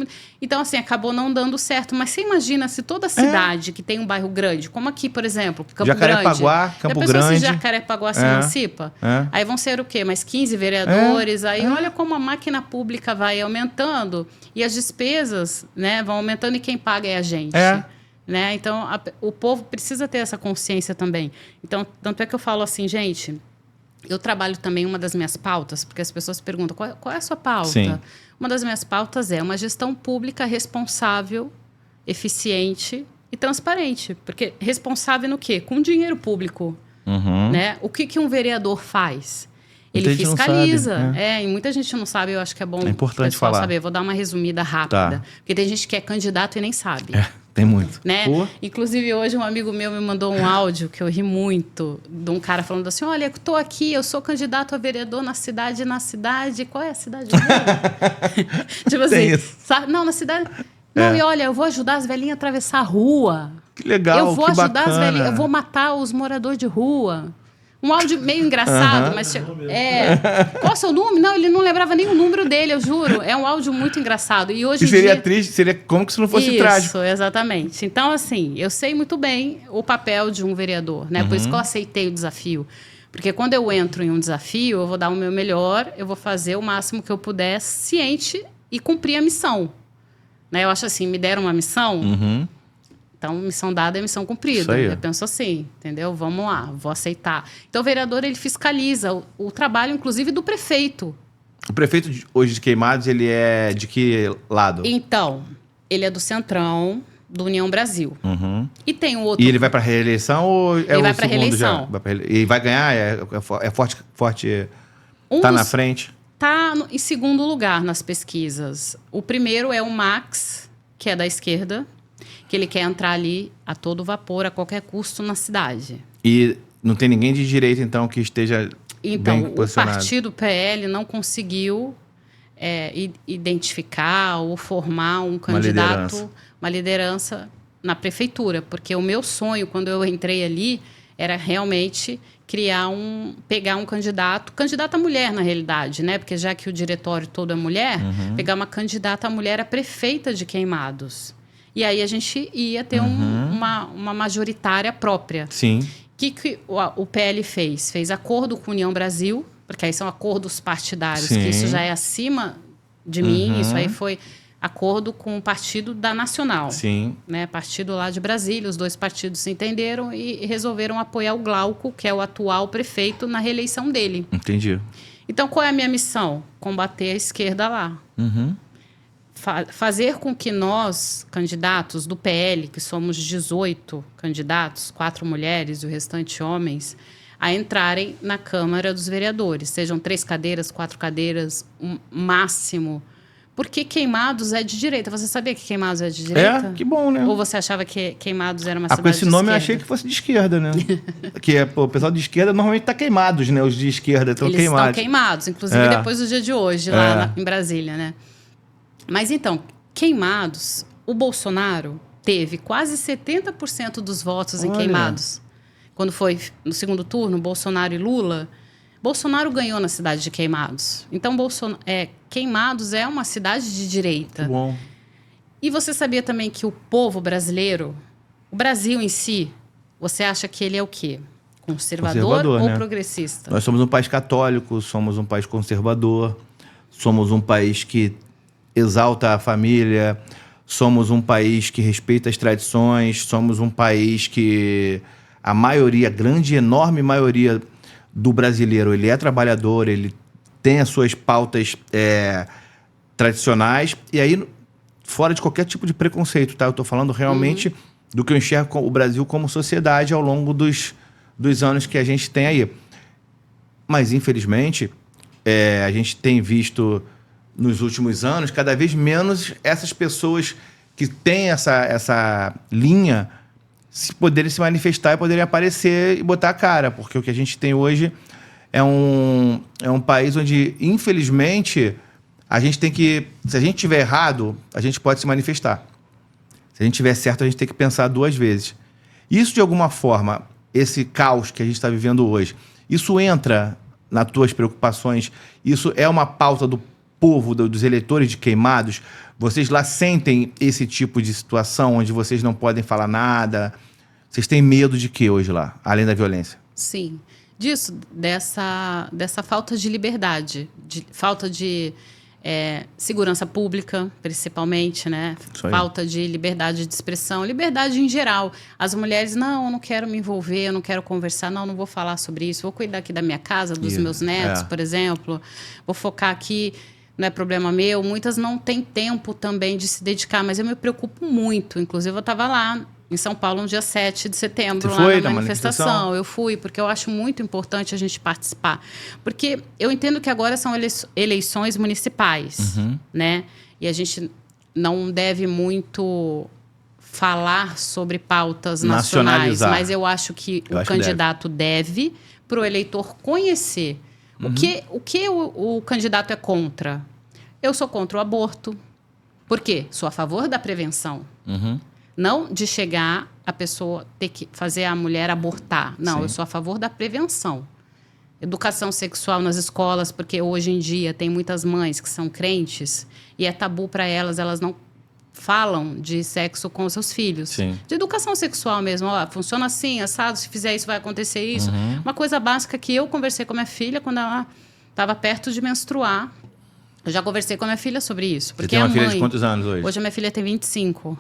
Então, assim, acabou não dando certo. Mas você imagina se toda cidade que tem um bairro grande, como aqui, por exemplo, Campo Jacarepaguá, Campo Grande. Se Jacarepaguá se emancipa, aí vão ser o quê? Mais 15 vereadores. Aí olha como a máquina pública vai aumentando e as despesas, né, vão aumentando e quem paga é a gente. Né? Então, o povo precisa ter essa consciência também. Então, tanto é que eu falo assim, gente... Eu trabalho também, uma das minhas pautas, porque as pessoas perguntam, qual é a sua pauta? Sim. Uma das minhas pautas é uma gestão pública responsável, eficiente e transparente. Porque responsável no quê? Com dinheiro público. Né? O que um vereador faz? Ele fiscaliza. E muita gente não sabe, eu acho que é bom é importante o pessoal falar. saber. Vou dar uma resumida rápida. Porque tem gente que é candidato e nem sabe. Tem muito. Né? Inclusive, hoje um amigo meu me mandou um áudio que eu ri muito, de um cara falando assim, olha, eu tô aqui, eu sou candidato a vereador na cidade, qual é a cidade dele? Tipo assim, não, na cidade... Não, e olha, eu vou ajudar as velhinhas a atravessar a rua. Que legal, eu vou que ajudar bacana. as velhinhas, eu vou matar os moradores de rua. Um áudio meio engraçado, mas... Qual é o seu número? Não, ele não lembrava nem o número dele, eu juro. É um áudio muito engraçado. E hoje seria triste, seria como que se não fosse trágico. Isso, exatamente. Então, assim, eu sei muito bem o papel de um vereador, né? Por isso que eu aceitei o desafio. Porque quando eu entro em um desafio, eu vou dar o meu melhor, eu vou fazer o máximo que eu puder, ciente, e cumprir a missão. Né? Eu acho assim, me deram uma missão... Então, missão dada é missão cumprida. Eu penso assim, entendeu? Vamos lá, vou aceitar. Então, o vereador, ele fiscaliza o trabalho, inclusive, do prefeito. O prefeito hoje de Queimados, ele é de que lado? Então, ele é do Centrão, do União Brasil. E tem um outro... E ele vai para reeleição ou é ele vai o para segundo já? reeleição. E vai ganhar? É forte tá na frente? Tá em segundo lugar nas pesquisas. O primeiro é o Max, que é da esquerda, que ele quer entrar ali a todo vapor, a qualquer custo na cidade. E não tem ninguém de direita, então, que esteja bem posicionado? O partido PL não conseguiu identificar ou formar um candidato, uma liderança na prefeitura. Porque o meu sonho, quando eu entrei ali, era realmente pegar um candidata mulher, na realidade, né? Porque já que o diretório todo é mulher, pegar uma candidata mulher a prefeita de Queimados. E aí a gente ia ter uma majoritária própria. Sim. O que o PL fez? Fez acordo com a União Brasil, porque aí são acordos partidários, que isso já é acima de mim, isso aí foi acordo com o partido da Nacional. Sim. Né? Partido lá de Brasília, os dois partidos se entenderam e resolveram apoiar o Glauco, que é o atual prefeito, na reeleição dele. Entendi. Então, qual é a minha missão? Combater a esquerda lá. Fazer com que nós, candidatos do PL, que somos 18 candidatos, 4 mulheres e o restante homens, a entrarem na Câmara dos Vereadores. Sejam 3 cadeiras, 4 cadeiras, um máximo. Porque Queimados é de direita. Você sabia que Queimados é de direita? Que bom, né? Ou você achava que Queimados era uma cidade com esse nome de eu achei que fosse de esquerda, né? Que o pessoal de esquerda normalmente tá queimados, né? Os de esquerda estão queimados. Eles estão queimados, inclusive depois do dia de hoje, lá em Brasília, né? Mas então, Queimados, o Bolsonaro teve quase 70% dos votos em Queimados. Quando foi no segundo turno, Bolsonaro e Lula, Bolsonaro ganhou na cidade de Queimados. Então, Queimados é uma cidade de direita. Que bom. E você sabia também que o povo brasileiro, o Brasil em si, você acha que ele é o quê? Conservador ou né? progressista? Nós somos um país católico, somos um país conservador, somos um país que exalta a família, somos um país que respeita as tradições, somos um país que a maioria, grande e enorme maioria do brasileiro, ele é trabalhador, ele tem as suas pautas tradicionais, e aí, fora de qualquer tipo de preconceito, tá? Eu tô falando realmente do que eu enxergo o Brasil como sociedade ao longo dos anos que a gente tem aí. Mas, infelizmente, a gente tem visto nos últimos anos cada vez menos essas pessoas que têm essa linha poderem se manifestar e poderem aparecer e botar a cara. Porque o que a gente tem hoje é um país onde, infelizmente, a gente tem que... Se a gente tiver errado, a gente pode se manifestar. Se a gente tiver certo, a gente tem que pensar 2 vezes. Isso, de alguma forma, esse caos que a gente está vivendo hoje, isso entra nas tuas preocupações? Isso é uma pauta do povo, dos eleitores de Queimados? Vocês lá sentem esse tipo de situação onde vocês não podem falar nada? Vocês têm medo de quê hoje lá, além da violência? Sim. Disso, dessa falta de liberdade, falta de segurança pública, principalmente, né? Falta de liberdade de expressão, liberdade em geral. As mulheres, não, eu não quero me envolver, eu não quero conversar, não vou falar sobre isso, vou cuidar aqui da minha casa, dos meus netos, por exemplo, vou focar aqui, não é problema meu. Muitas não têm tempo também de se dedicar, mas eu me preocupo muito. Inclusive, eu estava lá em São Paulo no dia 7 de setembro, Você lá foi na na manifestação. Eu fui, porque eu acho muito importante a gente participar. Porque eu entendo que agora são eleições municipais, né? E a gente não deve muito falar sobre pautas nacionais, mas eu acho que o candidato deve para o eleitor conhecer. O que o candidato é contra? Eu sou contra o aborto. Por quê? Sou a favor da prevenção. Não de chegar a pessoa ter que fazer a mulher abortar. Não, eu sou a favor da prevenção. Educação sexual nas escolas, porque hoje em dia tem muitas mães que são crentes e é tabu para elas não falam de sexo com os seus filhos. Sim. De educação sexual mesmo. Ó, funciona assim, assado, se fizer isso vai acontecer isso. Uma coisa básica que eu conversei com a minha filha quando ela estava perto de menstruar. Eu já conversei com a minha filha sobre isso. Porque você tem uma filha de quantos anos hoje? Hoje a minha filha tem 25.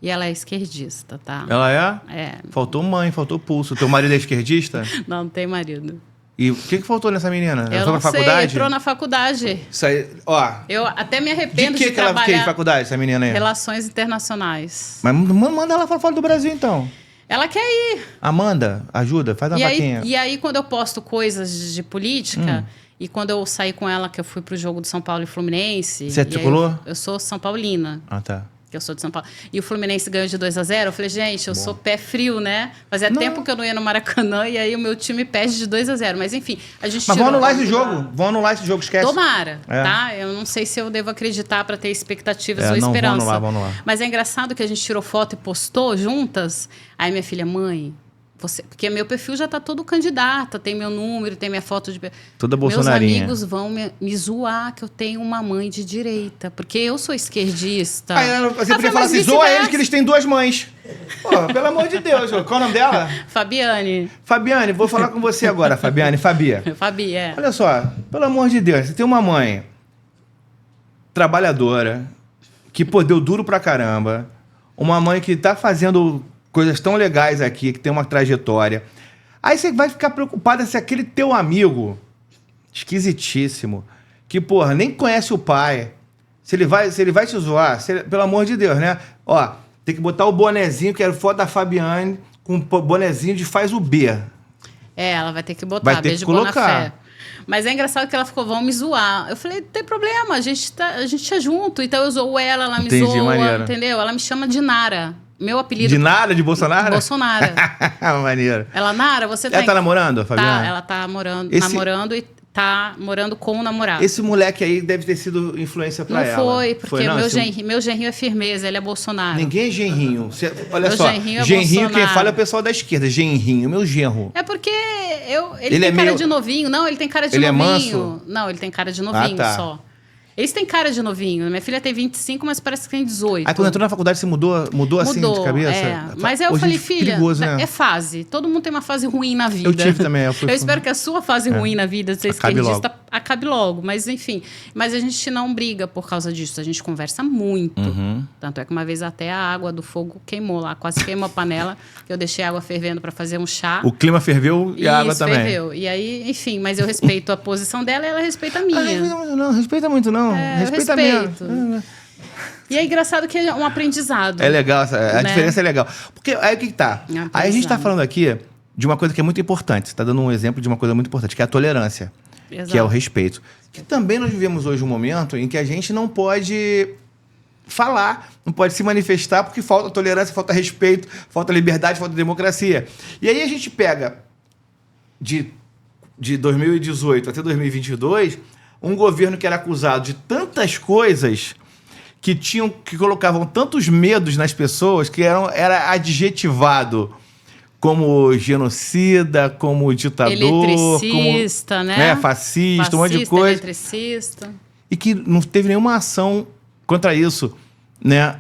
E ela é esquerdista, tá? Ela é? É. Faltou mãe, faltou pulso. Teu marido é esquerdista? Não tem marido. E o que faltou nessa menina? Eu Ela foi não pra sei, faculdade? entrou na faculdade. Isso aí, ó. Eu até me arrependo de que ela trabalhar... fez de faculdade, essa menina aí? Relações internacionais. Mas manda ela pra fora do Brasil, então. Ela quer ir. Amanda, ajuda, faz uma vaquinha. E aí, quando eu posto coisas de política... E quando eu saí com ela, que eu fui pro jogo do São Paulo e Fluminense... Você é tricolor? Eu sou São Paulina. Ah, tá. Que eu sou de São Paulo. E o Fluminense ganhou de 2-0. Eu falei, gente, eu sou pé frio, né? Fazia tempo que eu não ia no Maracanã e aí o meu time perde de 2-0. Mas enfim, a gente Mas vão anular esse jogo. Vão anular esse jogo, esquece. Tomara, tá? Eu não sei se eu devo acreditar para ter expectativas ou não, esperança. Vão anular. Mas é engraçado que a gente tirou foto e postou juntas. Aí minha filha, mãe... Porque meu perfil já tá todo candidato, tem meu número, tem minha foto de... Toda bolsonarinha. Meus amigos vão me zoar que eu tenho uma mãe de direita, porque eu sou esquerdista. Aí você podia falar assim, zoa eles que eles têm 2 mães. Pô, pelo amor de Deus. Qual é o nome dela? Fabiane. Fabiane, vou falar com você agora, Fabiane. Fabia. Fabi, é. Olha só, pelo amor de Deus, você tem uma mãe trabalhadora, que, pô, deu duro pra caramba, uma mãe que tá fazendo... coisas tão legais aqui, que tem uma trajetória. Aí você vai ficar preocupada se aquele teu amigo, esquisitíssimo, que, porra, nem conhece o pai, se ele vai te zoar, pelo amor de Deus, né? Ó, tem que botar o bonezinho, que era foto da Fabiane, com o bonezinho de faz o B. É, ela vai ter que botar, vai ter beijo que colocar. Bonafé. Mas é engraçado que ela ficou, vão me zoar. Eu falei, não tem problema, a gente é junto. Então eu zoo ela me zoa, maneiro. Entendeu? Ela me chama de Nara. Meu apelido... De Nara? De Bolsonaro? Bolsonaro. Maneiro. Ela, Nara, você Ela tá namorando, Fabiana? Tá, ela tá namorando e tá morando com o namorado. Esse moleque aí deve ter sido influência pra ela. Não foi, porque meu genrinho é firmeza, ele é Bolsonaro. Ninguém é genrinho. Olha meu só, genrinho é genrinho Bolsonaro. Quem fala é o pessoal da esquerda. Genrinho, meu genro. É porque ele tem cara de novinho. Não, ele tem cara de novinho. Ele é manso? Não, ele tem cara de novinho só. Eles têm cara de novinho. Minha filha tem 25, mas parece que tem 18. Aí quando entrou na faculdade, você mudou assim de cabeça? É. Mas aí eu falei, filha, perigoso, né? É fase. Todo mundo tem uma fase ruim na vida. Eu tive também. Eu espero que a sua fase ruim na vida, de ser esquerdista, acabe logo. Mas enfim, mas a gente não briga por causa disso. A gente conversa muito. Tanto é que uma vez até a água do fogo queimou lá. Quase queimou a panela. Eu deixei a água fervendo para fazer um chá. O clima ferveu e a água também. Ferveu. E aí, enfim, mas eu respeito a posição dela e ela respeita a minha. Não, respeita muito não. Respeita mesmo. E é engraçado que é um aprendizado. É legal, a diferença é legal. Porque aí o que tá? Aí a gente tá falando aqui de uma coisa que é muito importante. Você tá dando um exemplo de uma coisa muito importante, que é a tolerância. Exato. Que é o respeito. Que também nós vivemos hoje um momento em que a gente não pode falar, não pode se manifestar porque falta tolerância, falta respeito, falta liberdade, falta democracia. E aí a gente pega de 2018 até 2022 um governo que era acusado de tantas coisas que colocavam tantos medos nas pessoas que era adjetivado como genocida, como ditador, eletricista, como, né? Fascista, um monte de coisa. Eletricista. E que não teve nenhuma ação contra isso, né?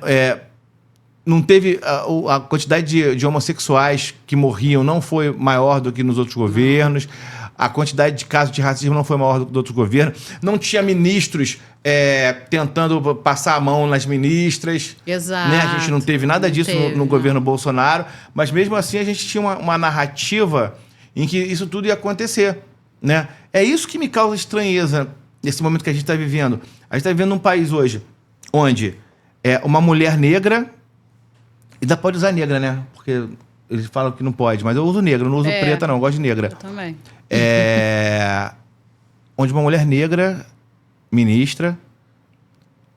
Não teve a quantidade de homossexuais que morriam não foi maior do que nos outros governos. A quantidade de casos de racismo não foi maior do que do outro governo. Não tinha ministros tentando passar a mão nas ministras. Exato. Né? A gente não teve nada disso no governo Bolsonaro. Mas mesmo assim a gente tinha uma narrativa em que isso tudo ia acontecer. Né? É isso que me causa estranheza nesse momento que a gente está vivendo. A gente está vivendo num país hoje onde uma mulher negra... Ainda pode usar negra, né? Porque eles falam que não pode, mas eu uso negra, não uso preta, não. Eu gosto de negra. Eu também. Onde uma mulher negra, ministra,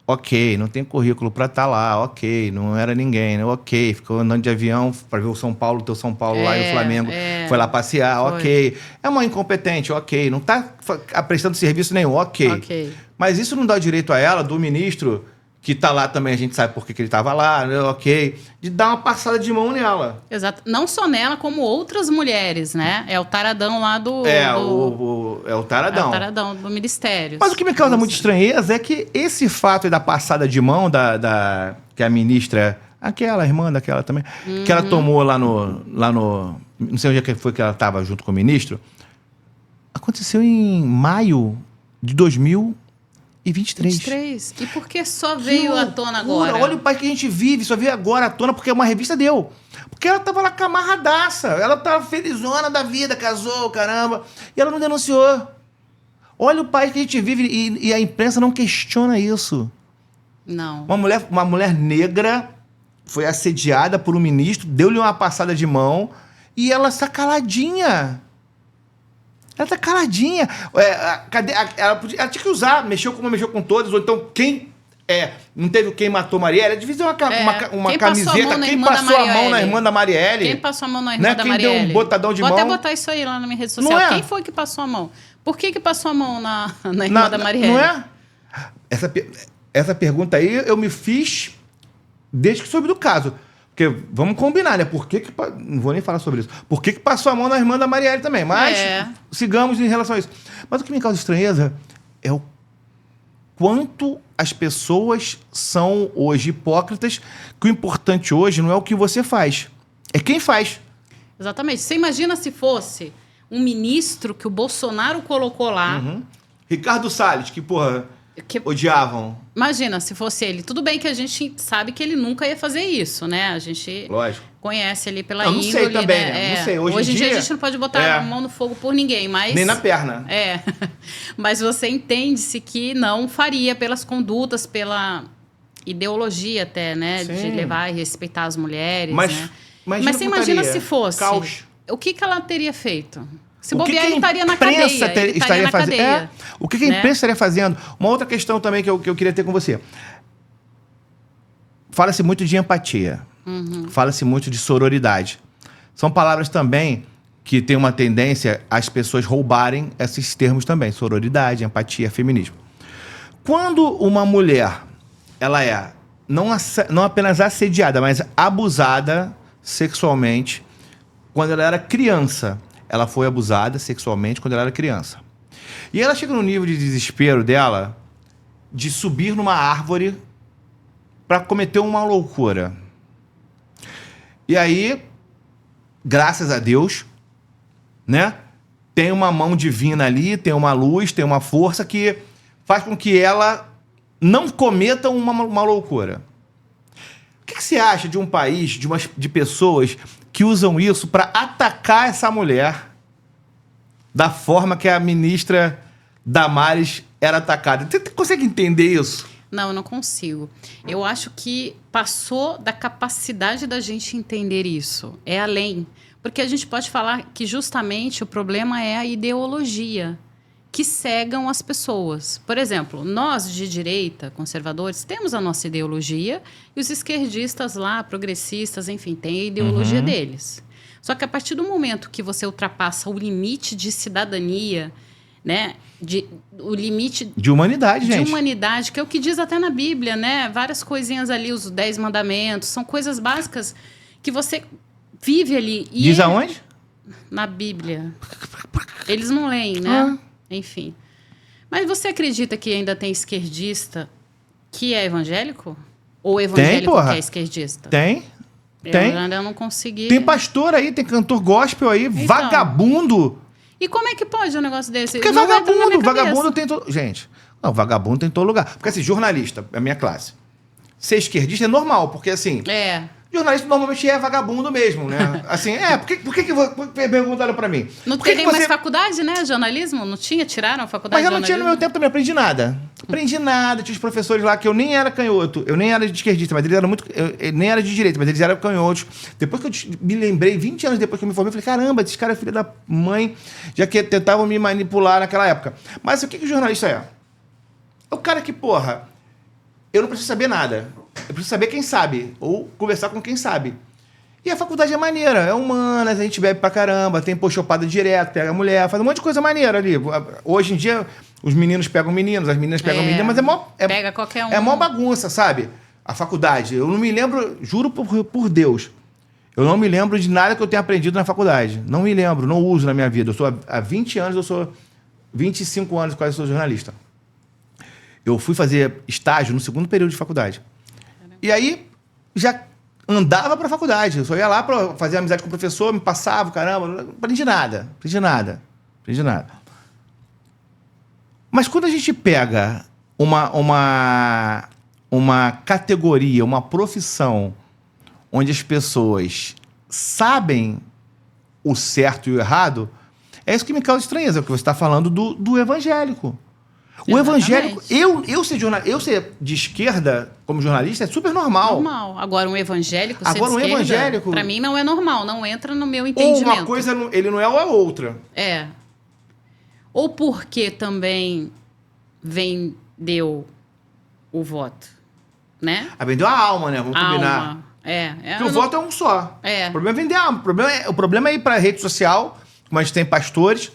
ok, não tem currículo pra estar lá, ok, não era ninguém, né? Ok, ficou andando de avião pra ver o São Paulo, teu São Paulo lá e o Flamengo, foi lá passear, foi. Ok. É uma incompetente, ok, não tá prestando serviço nenhum, ok. Mas isso não dá o direito a ela, do ministro... que tá lá também, a gente sabe por que ele tava lá, né? Ok, de dar uma passada de mão nela. Exato. Não só nela, como outras mulheres, né? É o taradão lá do... o taradão. É o taradão do ministério. Mas o que me causa muita estranheza é que esse fato da passada de mão que a ministra, aquela irmã daquela também, que ela tomou lá no... Não sei onde é que foi que ela tava junto com o ministro. Aconteceu em maio de 2023. E por que só veio à tona agora? Olha o país que a gente vive, só veio agora à tona porque uma revista deu. Porque ela tava lá camarradaça, ela tava felizona da vida, casou, caramba, e ela não denunciou. Olha o país que a gente vive e a imprensa não questiona isso. Não. Uma mulher negra foi assediada por um ministro, deu-lhe uma passada de mão e ela está caladinha. Ela tá caladinha. Ela tinha que usar, mexeu com todas, ou então quem não teve quem matou Marielle, devia ser uma camiseta. Quem passou a mão na irmã da Marielle? Quem passou a mão na irmã da Marielle? Quem deu um botadão de mão? Vou até botar isso aí lá na minha rede social. Quem foi que passou a mão? Por que passou a mão na irmã da Marielle? Não é? Essa pergunta aí eu me fiz desde que soube do caso. Porque vamos combinar, né? Não vou nem falar sobre isso. Por que passou a mão na irmã da Marielle também? Mas sigamos em relação a isso. Mas o que me causa estranheza é o quanto as pessoas são hoje hipócritas, que o importante hoje não é o que você faz, é quem faz. Exatamente. Você imagina se fosse um ministro que o Bolsonaro colocou lá... Ricardo Salles, que odiavam. Imagina, se fosse ele. Tudo bem que a gente sabe que ele nunca ia fazer isso, né? A gente conhece ele pela índole. Não sei também, né? Não sei. Hoje em dia a gente não pode botar a mão no fogo por ninguém, mas... Nem na perna. Mas você entende-se que não faria pelas condutas, pela ideologia até, né? Sim. De levar e respeitar as mulheres, né? Mas você imagina se fosse... Caos. O que ela teria feito? Se bobear, ele estaria na cadeia. O que a imprensa estaria fazendo? Uma outra questão também que eu queria ter com você. Fala-se muito de empatia. Fala-se muito de sororidade. São palavras também que têm uma tendência as pessoas roubarem esses termos também. Sororidade, empatia, feminismo. Quando uma mulher ela é não apenas assediada, mas abusada sexualmente, quando ela era criança... Ela foi abusada sexualmente quando ela era criança. E ela chega no nível de desespero dela de subir numa árvore para cometer uma loucura. E aí, graças a Deus, né, tem uma mão divina ali, tem uma luz, tem uma força que faz com que ela não cometa uma loucura. O que você acha de um país, de pessoas que usam isso para atacar essa mulher da forma que a ministra Damares era atacada? Você consegue entender isso? Não, eu não consigo. Eu acho que passou da capacidade da gente entender isso. É além. Porque a gente pode falar que justamente o problema é a ideologia. que cegam as pessoas. Por exemplo, nós de direita, conservadores, temos a nossa ideologia e os esquerdistas lá, progressistas, enfim, têm a ideologia deles. Só que a partir do momento que você ultrapassa o limite de cidadania, né, o limite de humanidade, gente. De humanidade, que é o que diz até na Bíblia, né? Várias coisinhas ali, os 10 mandamentos, são coisas básicas que você vive ali. E diz aonde? Na Bíblia. Eles não leem, né? Enfim. Mas você acredita que ainda tem esquerdista que é evangélico? Ou evangélico que é esquerdista? Tem. Eu ainda não consegui. Tem pastor aí, tem cantor gospel aí, então, vagabundo. E como é que pode um negócio desse? Porque vagabundo tem todo... Gente, não, vagabundo tem em todo lugar. Porque assim, jornalista, é a minha classe. Ser esquerdista é normal, porque assim... Jornalista normalmente é vagabundo mesmo, né? Assim, por que perguntaram pra mim? Não tem mais faculdade, né? Jornalismo? Não tinha? Tiraram a faculdade de jornalismo? Mas eu não tinha no meu tempo também, aprendi nada. Aprendi nada. Tinha os professores lá que eu nem era canhoto, eu nem era de esquerdista, mas eles eram muito... Eu nem era de direita, mas eles eram canhotos. Depois que eu me lembrei, 20 anos depois que eu me formei, eu falei, caramba, esses caras é filho da mãe, já que tentavam me manipular naquela época. Mas o que o jornalista é? É o cara que, porra, eu não preciso saber nada. Eu preciso saber quem sabe, ou conversar com quem sabe. E a faculdade é maneira, é humana, a gente bebe pra caramba, tem chopada direto, pega a mulher, faz um monte de coisa maneira ali. Hoje em dia, os meninos pegam meninos, as meninas pegam meninas, mas pega qualquer um. É mó bagunça, sabe? A faculdade. Eu não me lembro, juro por Deus, eu não me lembro de nada que eu tenha aprendido na faculdade. Não me lembro, não uso na minha vida. Eu sou há 20 anos, eu sou 25 anos quase sou jornalista. Eu fui fazer estágio no segundo período de faculdade. E aí, já andava para a faculdade. Eu só ia lá para fazer amizade com o professor, me passava, caramba, não aprendi nada. Mas quando a gente pega uma categoria, uma profissão, onde as pessoas sabem o certo e o errado, é isso que me causa estranheza, o que você está falando do evangélico. O evangélico, eu ser de esquerda como jornalista é super normal. Normal. Agora um evangélico ser de esquerda, para mim não é normal, não entra no meu entendimento. Ou uma coisa, ele não é ou é outra. É. Ou porque também vendeu o voto, né? Vendeu a alma, né? Vamos combinar. Porque o voto é um só. O problema é vender a alma. O problema é ir para a rede social, como a gente tem pastores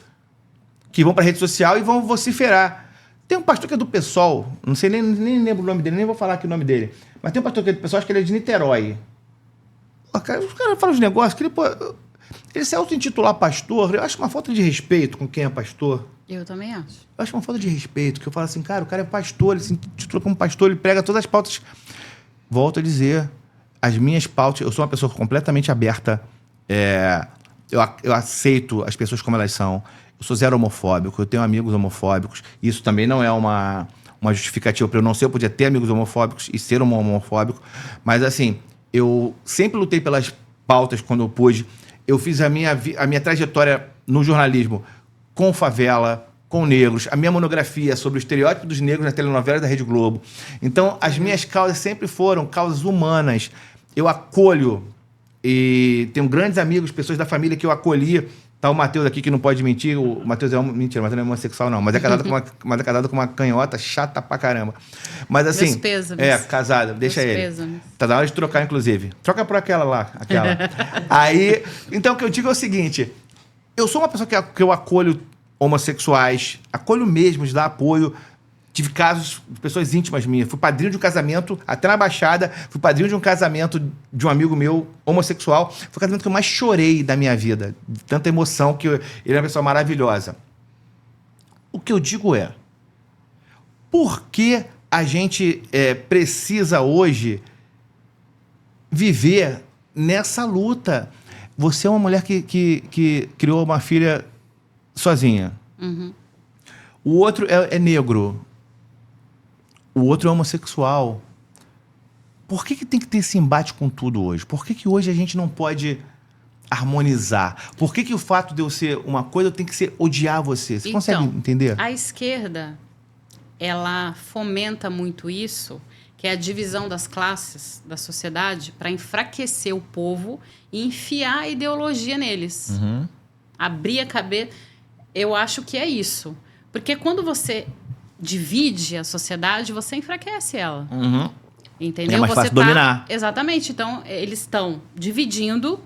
que vão para a rede social e vão vociferar. Tem um pastor que é do PSOL, não sei, nem lembro o nome dele, nem vou falar aqui o nome dele. Mas tem um pastor que é do PSOL, acho que ele é de Niterói. Os caras falam uns negócios que ele se auto-intitular pastor, eu acho uma falta de respeito com quem é pastor. Eu também acho. Eu acho uma falta de respeito, que eu falo assim, cara, o cara é pastor, ele se intitula como pastor, ele prega todas as pautas. Volto a dizer, as minhas pautas, eu sou uma pessoa completamente aberta, eu aceito as pessoas como elas são. Eu sou zero homofóbico, eu tenho amigos homofóbicos. Isso também não é uma justificativa para eu não ser. Eu podia ter amigos homofóbicos e ser homofóbico. Mas, assim, eu sempre lutei pelas pautas quando eu pude. Eu fiz a minha trajetória no jornalismo com favela, com negros. A minha monografia sobre o estereótipo dos negros na telenovela da Rede Globo. Então, as minhas causas sempre foram causas humanas. Eu acolho e tenho grandes amigos, pessoas da família que eu acolhi. Tá o Matheus aqui, que não pode mentir. O Matheus mentira, o Matheus não é homossexual, não. Mas é casado com uma canhota chata pra caramba. Mas assim... Meus pêsames. Casada, deixa Meus ele. Pêsames. Tá na hora de trocar, inclusive. Troca por aquela lá, aquela. Aí, então o que eu digo é o seguinte. Eu sou uma pessoa que eu acolho homossexuais, acolho mesmo, de dar apoio. Tive casos de pessoas íntimas minhas. Fui padrinho de um casamento, até na Baixada, fui padrinho de um casamento de um amigo meu, homossexual. Foi o casamento que eu mais chorei da minha vida. De tanta emoção, que ele é uma pessoa maravilhosa. O que eu digo é, por que a gente precisa hoje viver nessa luta? Você é uma mulher que criou uma filha sozinha. Uhum. O outro é negro. O outro é homossexual. Por que tem que ter esse embate com tudo hoje? Por que hoje a gente não pode harmonizar? Por que o fato de eu ser uma coisa, eu tenho que odiar você? Você consegue entender? A esquerda, ela fomenta muito isso, que é a divisão das classes da sociedade, para enfraquecer o povo e enfiar a ideologia neles. Uhum. Abrir a cabeça. Eu acho que é isso. Porque quando você divide a sociedade, você enfraquece ela. Uhum. Entendeu? É mais você fácil dominar. Exatamente. Então, eles estão dividindo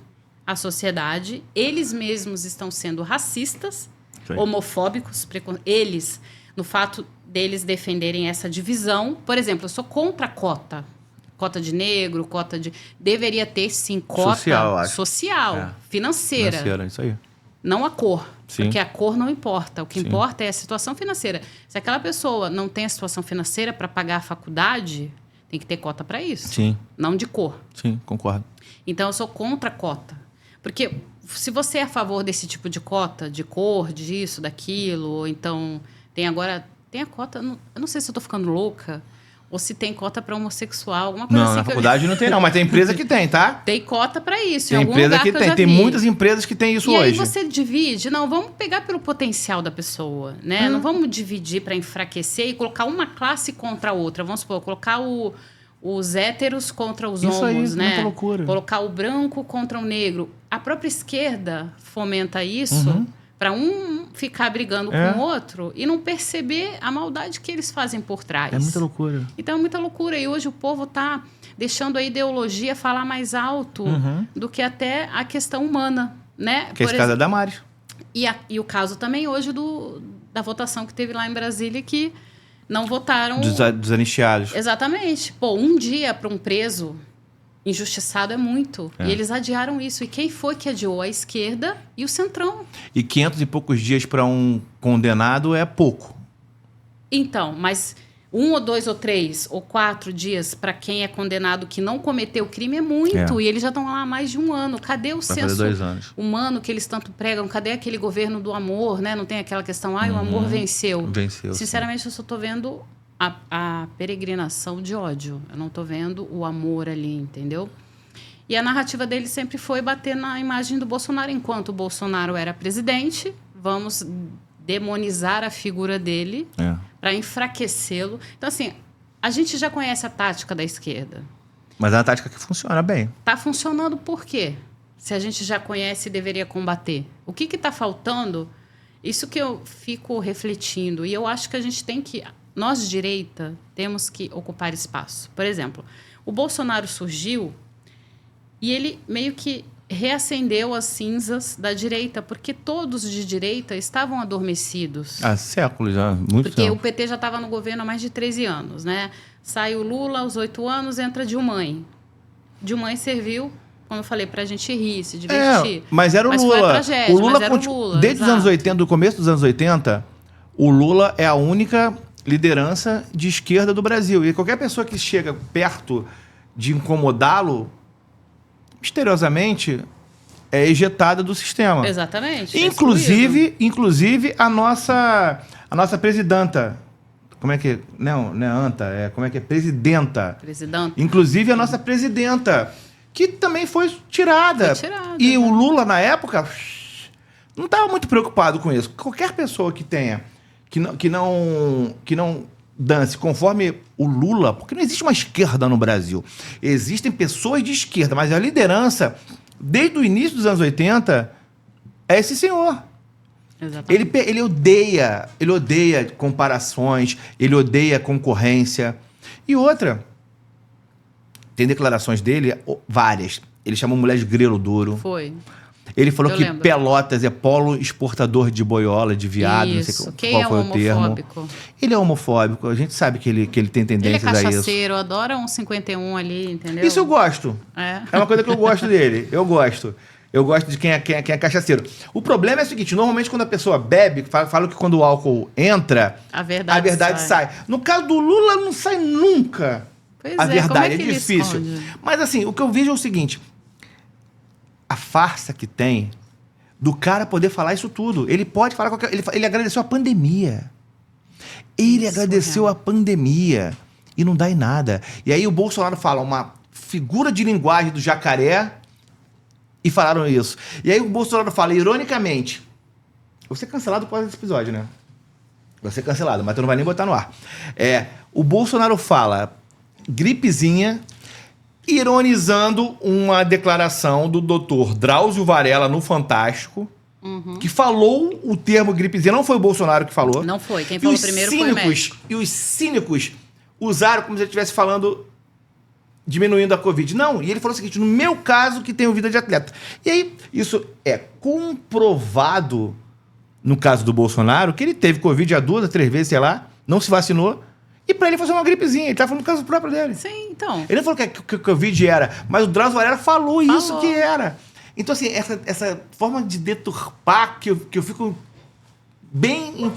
a sociedade, eles mesmos estão sendo racistas, Sim. homofóbicos, eles, no fato deles defenderem essa divisão. Por exemplo, eu sou contra a cota. Cota de negro, cota de... Deveria ter, sim, cota Social, eu acho. social, financeira. Financeira, isso aí. Não a cor. Sim. Porque a cor não importa. O que Sim. importa é a situação financeira. Se aquela pessoa não tem a situação financeira para pagar a faculdade, tem que ter cota para isso. Sim. Não de cor. Sim, concordo. Então, eu sou contra a cota. Porque se você é a favor desse tipo de cota, de cor, disso, daquilo, ou então tem a cota... Eu não sei se eu tô ficando louca, ou se tem cota para homossexual, alguma coisa assim. Não, na faculdade não tem não, mas tem empresa que tem, tá? Tem cota para isso, Tem em algum empresa lugar que eu tem. já Tem vi. muitas empresas que tem isso E aí hoje. você divide, não, vamos pegar pelo potencial da pessoa, né? Não vamos dividir para enfraquecer e colocar uma classe contra a outra. Vamos supor, colocar os héteros contra os Isso aí, homos, né? muita loucura. Colocar o branco contra o negro. A própria esquerda fomenta isso para um ficar brigando com o outro e não perceber a maldade que eles fazem por trás. É muita loucura. Então é muita loucura. E hoje o povo está deixando a ideologia falar mais alto do que até a questão humana, né? Que esse caso é da Damares. E o caso também hoje da votação que teve lá em Brasília, que não votaram... Dos anistiados. Exatamente. Pô, um dia para um preso injustiçado é muito. E eles adiaram isso. E quem foi que adiou? A esquerda e o Centrão. E 500 e poucos dias para um condenado é pouco. Então, mas 1 ou 2 ou 3 ou 4 dias para quem é condenado que não cometeu crime é muito. E eles já estão lá há mais de 1 ano. Cadê o senso 2 anos. humano que eles tanto pregam? Cadê aquele governo do amor, né? Não tem aquela questão, o amor venceu. Venceu. Sinceramente, eu só estou vendo a peregrinação de ódio. Eu não estou vendo o amor ali, entendeu? E a narrativa dele sempre foi bater na imagem do Bolsonaro. Enquanto o Bolsonaro era presidente, vamos demonizar a figura dele para enfraquecê-lo. Então, assim, a gente já conhece a tática da esquerda. Mas é uma tática que funciona bem. Está funcionando por quê? Se a gente já conhece e deveria combater. O que está faltando? Isso que eu fico refletindo. E eu acho que a gente tem que... Nós, de direita, temos que ocupar espaço. Por exemplo, o Bolsonaro surgiu e ele meio que reacendeu as cinzas da direita, porque todos de direita estavam adormecidos. Há séculos, já, muito Porque tempo. o PT já estava no governo há mais de 13 anos, né? Sai o Lula aos 8 anos, entra Dilma. Dilma serviu, como eu falei, para a gente rir, se divertir. Mas era o mas Lula. Foi a tragédia, O Lula, mas era o Lula. Desde os anos 80, do começo dos anos 80, o Lula é a única liderança de esquerda do Brasil. E qualquer pessoa que chega perto de incomodá-lo, misteriosamente, é ejetada do sistema. Exatamente. Inclusive a nossa presidenta. Como é que... Não é anta, como é que é? Presidenta. Inclusive a nossa presidenta, que também foi tirada. E o Lula, na época, não estava muito preocupado com isso. Qualquer pessoa que tenha... Que não dance conforme o Lula, porque não existe uma esquerda no Brasil. Existem pessoas de esquerda, mas a liderança, desde o início dos anos 80, é esse senhor. Exatamente. Ele odeia comparações, ele odeia concorrência. E outra, tem declarações dele, várias. Ele chamou mulher de grelo duro. Foi. Ele falou que Pelotas é polo exportador de boiola, de viado, isso. Não sei qual foi o termo. Ele é homofóbico, a gente sabe que ele tem tendências a isso. Ele é cachaceiro, adora um 51 ali, entendeu? Isso eu gosto. É uma coisa que eu gosto dele, eu gosto. Eu gosto de quem é cachaceiro. O problema é o seguinte, normalmente quando a pessoa bebe, falam que quando o álcool entra, a verdade sai. No caso do Lula, não sai nunca. A verdade, é difícil. Mas assim, o que eu vejo é o seguinte... A farsa que tem do cara poder falar isso tudo. Ele pode falar qualquer... Ele agradeceu a pandemia. Ele agradeceu a pandemia. E não dá em nada. E aí o Bolsonaro fala uma figura de linguagem do jacaré e falaram isso. E aí o Bolsonaro fala, ironicamente... Vou ser cancelado por causa desse episódio, né? Vou ser cancelado, mas tu não vai nem botar no ar. O Bolsonaro fala gripezinha... ironizando uma declaração do Dr. Drauzio Varela no Fantástico, que falou o termo gripezinha. Não foi o Bolsonaro que falou. Não foi. Quem falou primeiro foi o médico. E os cínicos usaram como se ele estivesse falando diminuindo a Covid. Não, e ele falou o seguinte, no meu caso, que tenho vida de atleta. E aí, isso é comprovado, no caso do Bolsonaro, que ele teve Covid há 2 a 3 vezes, sei lá, não se vacinou, e pra ele foi só uma gripezinha. Ele tá falando do caso próprio dele. Sim, então. Ele não falou que o Covid era, mas o Drauzio Varela falou isso que era. Então, assim, essa forma de deturpar que eu fico bem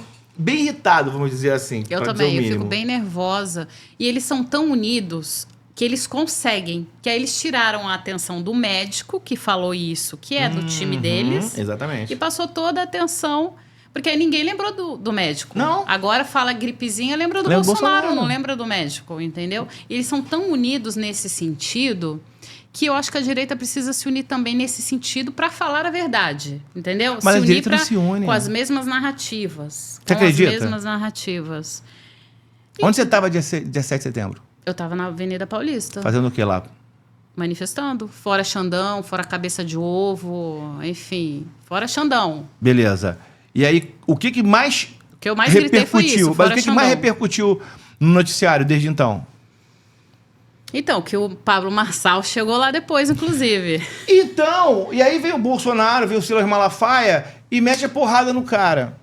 irritado, vamos dizer assim. Eu também, eu fico bem nervosa. E eles são tão unidos que eles conseguem. Que aí eles tiraram a atenção do médico que falou isso, que é do time deles. Exatamente. E passou toda a atenção... Porque aí ninguém lembrou do médico. Não. Agora fala gripezinha, lembra do Bolsonaro, não lembra do médico, entendeu? E eles são tão unidos nesse sentido que eu acho que a direita precisa se unir também nesse sentido para falar a verdade, entendeu? Mas se a direita não se une. Com as mesmas narrativas. Você acredita? Com as mesmas narrativas. Onde você estava dia 7 de setembro? Eu estava na Avenida Paulista. Fazendo o que lá? Manifestando. Fora Xandão, fora Cabeça de Ovo, enfim. Fora Xandão. Beleza. E aí, o que mais o que eu mais gritei foi isso, mas o que mais repercutiu no noticiário desde então? Então, que o Pablo Marçal chegou lá depois, inclusive. Então, e aí veio o Bolsonaro, veio o Silas Malafaia e mete a porrada no cara.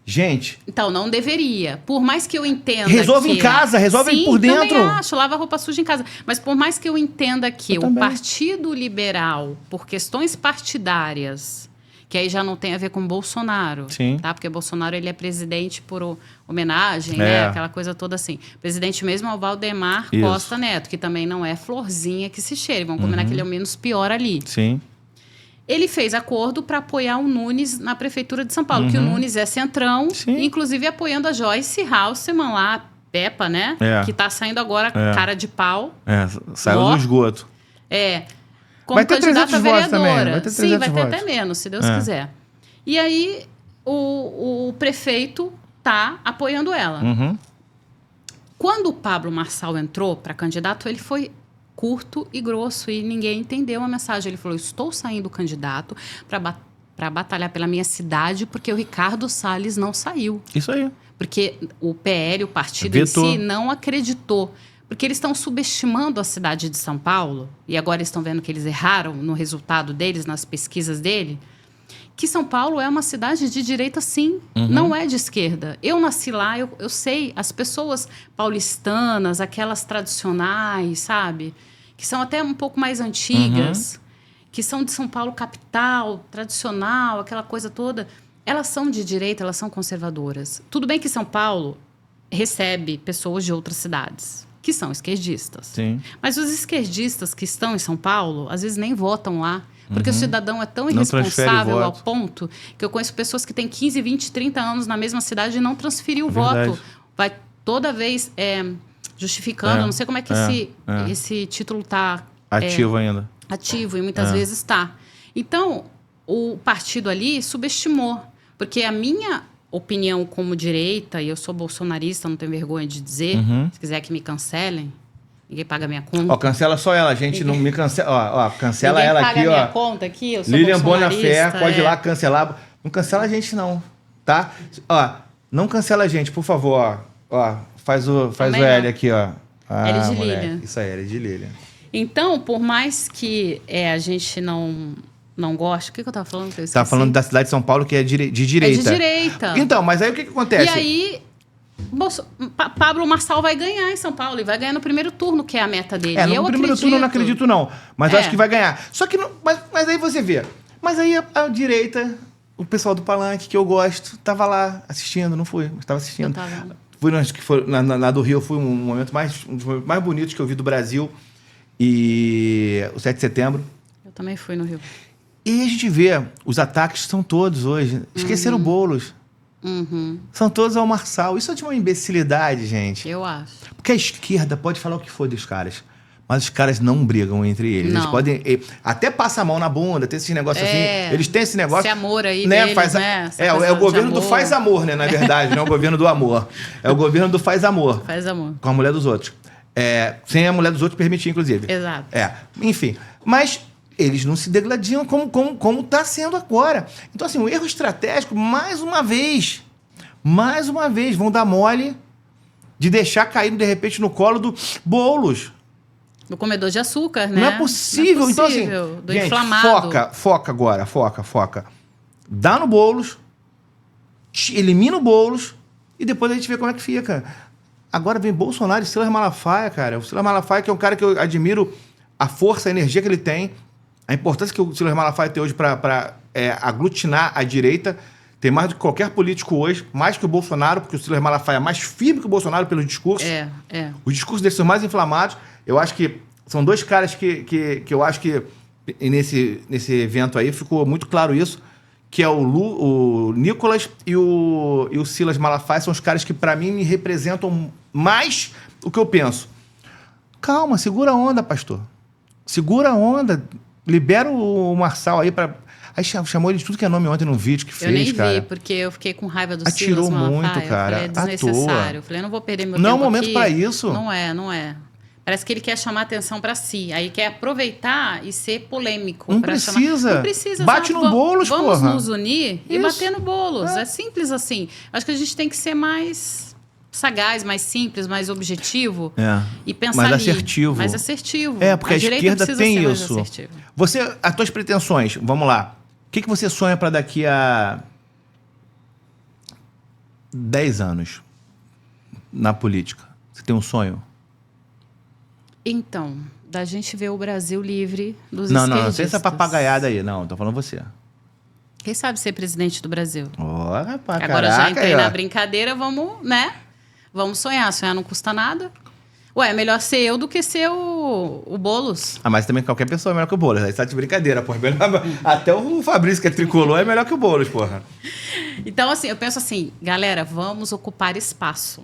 Gente... Então, não deveria. Por mais que eu entenda resolve que... em casa, resolve por dentro. Também acho, lava roupa suja em casa. Mas por mais que eu entenda que o Partido Liberal, por questões partidárias... que aí já não tem a ver com Bolsonaro, sim, tá? Porque Bolsonaro, ele é presidente por homenagem, né? Aquela coisa toda assim. Presidente mesmo é o Valdemar Costa Neto, que também não é florzinha que se cheire. Vamos combinar que ele é o menos pior ali. Sim. Ele fez acordo para apoiar o Nunes na Prefeitura de São Paulo, que o Nunes é centrão, inclusive apoiando a Joyce Hasselmann lá, a Peppa, né? Que tá saindo agora cara de pau. Saiu do esgoto. Como candidata a vereadora. Sim, vai ter até menos, se Deus quiser. E aí, o prefeito tá apoiando ela. Quando o Pablo Marçal entrou para candidato, ele foi curto e grosso e ninguém entendeu a mensagem. Ele falou, estou saindo candidato para batalhar pela minha cidade porque o Ricardo Salles não saiu. Isso aí. Porque o PL, o partido em si, não acreditou. Porque eles estão subestimando a cidade de São Paulo, e agora estão vendo que eles erraram no resultado deles, nas pesquisas dele, que São Paulo é uma cidade de direita, sim, não é de esquerda. Eu nasci lá, eu sei, as pessoas paulistanas, aquelas tradicionais, sabe? Que são até um pouco mais antigas, que são de São Paulo capital, tradicional, aquela coisa toda, elas são de direita, elas são conservadoras. Tudo bem que São Paulo recebe pessoas de outras cidades, que são esquerdistas. Sim. Mas os esquerdistas que estão em São Paulo, às vezes nem votam lá. Porque o cidadão é tão irresponsável ao ponto que eu conheço pessoas que têm 15, 20, 30 anos na mesma cidade e não transferiu o voto. Vai toda vez justificando. Não sei como é que esse título está... ativo ainda. Ativo, e muitas vezes está. Então, o partido ali subestimou. Porque a minha opinião como direita, e eu sou bolsonarista, não tenho vergonha de dizer, se quiser que me cancelem, ninguém paga minha conta. Ó, cancela só ela, gente, não me cancela. Ó, cancela ninguém ela paga aqui, ó. minha conta aqui, eu sou Lilian bolsonarista. Bonafé, pode ir lá cancelar. Não cancela a gente, não, tá? Ó, não cancela a gente, por favor, ó. Ó, faz o L aqui, ó. L de Lilian. Isso aí, L de Lilian. Então, por mais que a gente não gosta... O que eu estava falando? Você estava falando da cidade de São Paulo, que é de direita. É de direita. Então, mas aí o que acontece? E aí, Pablo Marçal vai ganhar em São Paulo. E vai ganhar no primeiro turno, que é a meta dele. No primeiro turno eu não acredito, não. Mas eu acho que vai ganhar. Só que... Mas aí você vê. Mas aí a direita, o pessoal do Palanque, que eu gosto, estava lá assistindo. Não fui, mas estava assistindo. Acho que foi, na do Rio foi um dos momentos mais bonitos que eu vi do Brasil. E o 7 de setembro. Eu também fui no Rio. E a gente vê, os ataques são todos hoje. Esqueceram o Boulos. São todos ao Marçal. Isso é de uma imbecilidade, gente. Eu acho. Porque a esquerda pode falar o que for dos caras. Mas os caras não brigam entre eles. Não. Eles podem... Até passa a mão na bunda, tem esses negócios assim. Eles têm esse negócio... Esse amor aí né, deles, né? É o governo do faz amor, né? Na verdade, não é o governo do amor. É o governo do faz amor. Faz amor. Com a mulher dos outros. Sem a mulher dos outros permitir, inclusive. Exato. Enfim. Mas eles não se degladiam como está sendo agora. Então, assim, o erro estratégico, mais uma vez, vão dar mole de deixar cair, de repente, no colo do Boulos. Do comedor de açúcar, né? Não é possível. Então, assim, do gente, inflamado. foca agora, foca. Dá no Boulos, elimina o Boulos e depois a gente vê como é que fica. Agora vem Bolsonaro e Silas Malafaia, cara. O Silas Malafaia, que é um cara que eu admiro a força, a energia que ele tem, a importância que o Silas Malafaia tem hoje para aglutinar a direita. Tem mais do que qualquer político hoje, mais que o Bolsonaro, porque o Silas Malafaia é mais firme que o Bolsonaro pelo discurso. Os discursos deles são mais inflamados. Eu acho que são dois caras que eu acho que nesse evento aí ficou muito claro isso, que é o Nicolas e o Silas Malafaia, são os caras que, para mim, me representam mais o que eu penso. Calma, segura a onda, pastor. Segura a onda. Libera o Marçal aí para... Aí chamou ele de tudo que é nome ontem no vídeo que fez, cara. Eu nem vi, porque eu fiquei com raiva do Atirou Silas Malafaia. muito, cara. Eu falei, é desnecessário. Eu falei, eu não vou perder meu tempo não é o momento aqui. para isso. Não é. Parece que ele quer chamar atenção para si. Aí quer aproveitar e ser polêmico. Não precisa. Não precisa. Bate no Boulos, porra. Vamos nos unir e Isso. bater no Boulos. É simples assim. Acho que a gente tem que ser mais sagaz, mais simples, mais objetivo. E pensar mais ali. assertivo. Mais assertivo. Porque a direita esquerda precisa tem ser mais isso. assertiva. As tuas pretensões, vamos lá. O que você sonha para daqui a 10 anos na política? Você tem um sonho? Então, da gente ver o Brasil livre dos Não, esquerdistas. sem essa papagaiada aí. Não, tô falando você. Quem sabe ser presidente do Brasil? Ó, rapaz, Agora caraca, já entrei aí, ó. na brincadeira, vamos, né? Vamos sonhar. Sonhar não custa nada. Ué, é melhor ser eu do que ser o Boulos. Mas também qualquer pessoa é melhor que o Boulos. Aí tá de brincadeira, porra. Até o Fabrício, que é tricolor, é melhor que o Boulos, porra. Então, assim, eu penso assim, galera, vamos ocupar espaço.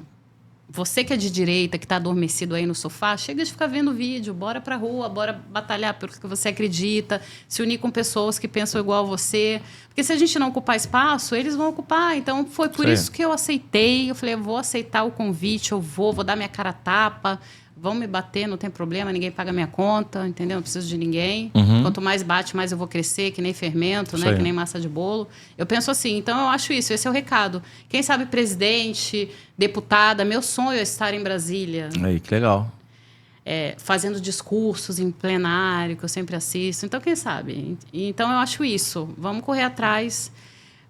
Você que é de direita, que está adormecido aí no sofá, chega de ficar vendo vídeo, bora pra rua, bora batalhar pelo que você acredita, se unir com pessoas que pensam igual a você. Porque se a gente não ocupar espaço, eles vão ocupar. Então, foi por isso que eu aceitei. Eu falei, eu vou aceitar o convite, eu vou dar minha cara a tapa, vão me bater, não tem problema, ninguém paga minha conta, entendeu? Não preciso de ninguém. Quanto mais bate, mais eu vou crescer, que nem fermento, né? Que nem massa de bolo. Eu penso assim, então eu acho isso, esse é o recado. Quem sabe presidente, deputada, meu sonho é estar em Brasília. Aí, que legal. Fazendo discursos em plenário, que eu sempre assisto. Então, quem sabe? Então, eu acho isso. Vamos correr atrás.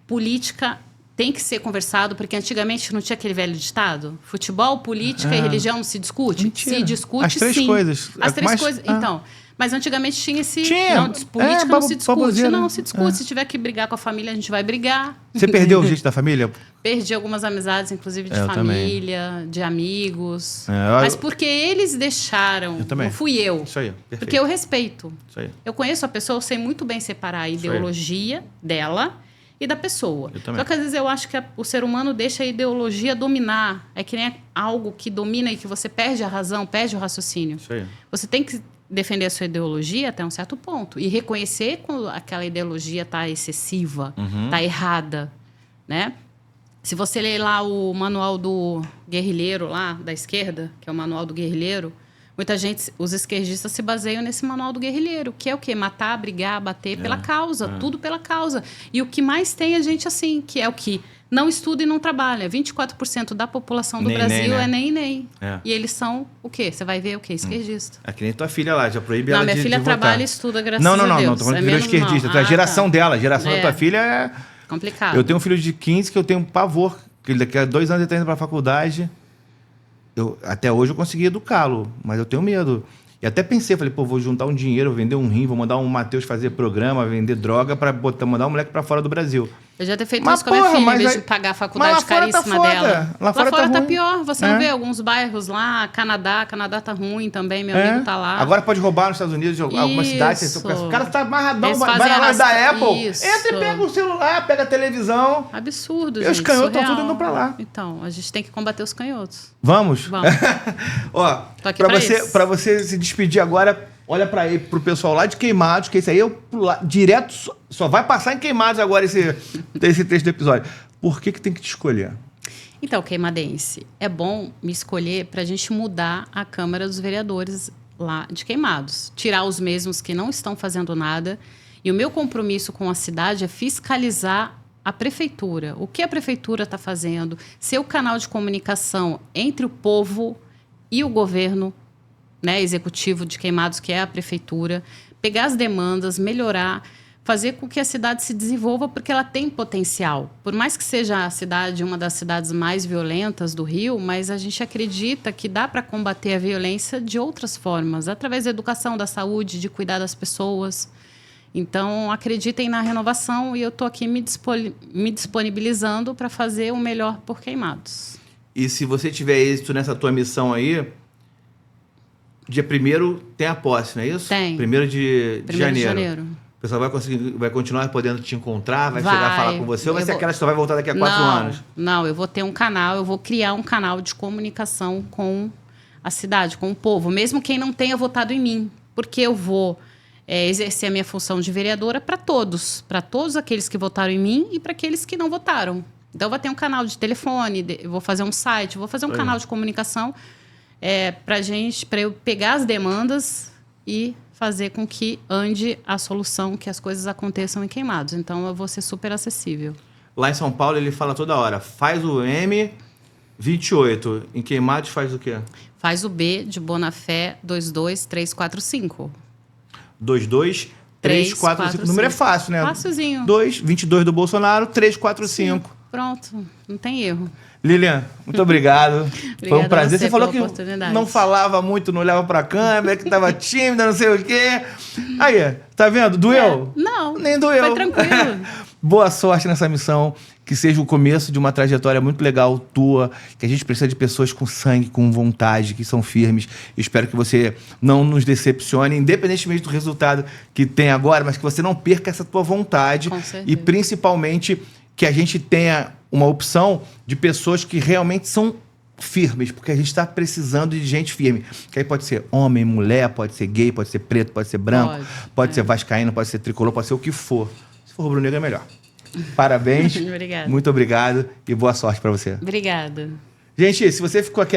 Política tem que ser conversado, porque antigamente não tinha aquele velho ditado? Futebol, política e religião não se discute? Mentira. Se discute, As três sim. coisas. As três Mas- coisas. Então, mas antigamente tinha esse... Tinha. Não, política não se discute. baboseira. Não, se discute. Se tiver que brigar com a família, a gente vai brigar. Você perdeu o jeito da família? Perdi algumas amizades, inclusive de Eu família, de amigos. eu- Mas porque eles deixaram. Eu também. Não fui eu. Isso aí, perfeito. Porque eu respeito. Isso aí. Eu conheço a pessoa, eu sei muito bem separar a ideologia dela e da pessoa. Eu também. Só que às vezes eu acho que o ser humano deixa a ideologia dominar. É que nem algo que domina e que você perde a razão, perde o raciocínio. Isso aí. Você tem que defender a sua ideologia até um certo ponto. E reconhecer quando aquela ideologia está excessiva, está errada, né? Se você ler lá o manual do guerrilheiro lá, da esquerda, que é o manual do guerrilheiro, muita gente, os esquerdistas se baseiam nesse manual do guerrilheiro, que é o quê? Matar, brigar, bater pela causa, tudo pela causa. E o que mais tem é gente assim, que é o que não estuda e não trabalha. 24% da população do Nem, Brasil né? é nem. É. E eles são o quê? Você vai ver o quê? Esquerdista. É que nem tua filha lá, já proíbe Não, ela minha de filha votar. trabalha e estuda, graças Não, a Deus. tô falando que virou menos esquerdista. mal. A geração dela, a geração da É. tua filha é... Complicado. Eu tenho um filho de 15 que eu tenho um pavor, que ele daqui a 2 anos ele tá indo pra faculdade. Até hoje eu consegui educá-lo, mas eu tenho medo. E até pensei, falei, pô, vou juntar um dinheiro, vender um rim, vou mandar um Matheus fazer programa, vender droga pra mandar um moleque pra fora do Brasil. Eu já ter feito Mas, isso com a minha porra, filha, mas em vez aí- de pagar a mas faculdade lá fora tá caríssima foda. dela. Lá fora tá tá ruim. pior. Você É. não vê alguns bairros lá, Canadá tá ruim também, meu amigo tá lá. Agora pode roubar nos Estados Unidos, algumas cidades. Isso. O cara tá amarradão, Eles vai fazem na loja da arrasta- Apple, Isso. entra e pega o celular, pega a televisão. Absurdo, E gente. os canhotos tão surreal. tudo indo pra lá. Então, a gente tem que combater os canhotos. Vamos? Vamos. Ó, Tô aqui pra você, isso. pra você se despedir agora, olha pra aí, pro pessoal lá de Queimados, que esse aí eu pular direto, só vai passar em Queimados agora esse trecho do episódio. Por que tem que te escolher? Então, queimadense, é bom me escolher pra gente mudar a Câmara dos Vereadores lá de Queimados. Tirar os mesmos que não estão fazendo nada. E o meu compromisso com a cidade é fiscalizar a prefeitura. O que a prefeitura está fazendo? Ser o canal de comunicação entre o povo e o governo, né, executivo de Queimados, que é a prefeitura. Pegar as demandas, melhorar, fazer com que a cidade se desenvolva, porque ela tem potencial. Por mais que seja a cidade uma das cidades mais violentas do Rio, mas a gente acredita que dá para combater a violência de outras formas, através da educação, da saúde, de cuidar das pessoas. Então, acreditem na renovação e eu estou aqui me disponibilizando para fazer o melhor por Queimados. E se você tiver êxito nessa tua missão aí, dia 1º tem a posse, não é isso? Tem. 1º de janeiro. janeiro. O pessoal vai continuar podendo te encontrar, vai chegar a falar com você, ou vai ser aquela que só vai voltar daqui a 4 anos? Não, eu vou ter um canal, eu vou criar um canal de comunicação com a cidade, com o povo, mesmo quem não tenha votado em mim, porque eu vou exercer a minha função de vereadora para todos aqueles que votaram em mim e para aqueles que não votaram. Então, eu vou ter um canal de telefone, eu vou fazer um site, vou fazer um canal de comunicação para eu pegar as demandas e fazer com que ande a solução, que as coisas aconteçam em Queimados. Então, eu vou ser super acessível. Lá em São Paulo, ele fala toda hora, faz o M28. Em Queimados, faz o quê? Faz o B de Bonafé 22345. 22345. O número é fácil, né? Fácilzinho. 22 do Bolsonaro, 345. Pronto, não tem erro. Lilian, muito obrigado. Foi um prazer. Você falou que não falava muito, não olhava pra câmera, que tava tímida, não sei o quê. Aí, tá vendo? Doeu? Não. Nem doeu. Foi tranquilo. Boa sorte nessa missão. Que seja o começo de uma trajetória muito legal tua, que a gente precisa de pessoas com sangue, com vontade, que são firmes. Espero que você não nos decepcione, independentemente do resultado que tem agora, mas que você não perca essa tua vontade. Com certeza. E principalmente que a gente tenha uma opção de pessoas que realmente são firmes, porque a gente está precisando de gente firme. Que aí pode ser homem, mulher, pode ser gay, pode ser preto, pode ser branco, pode ser vascaíno, pode ser tricolor, pode ser o que for. Se for rubro-negro é melhor. Parabéns. Obrigada. Muito obrigado e boa sorte para você. Obrigada. Gente, se você ficou aqui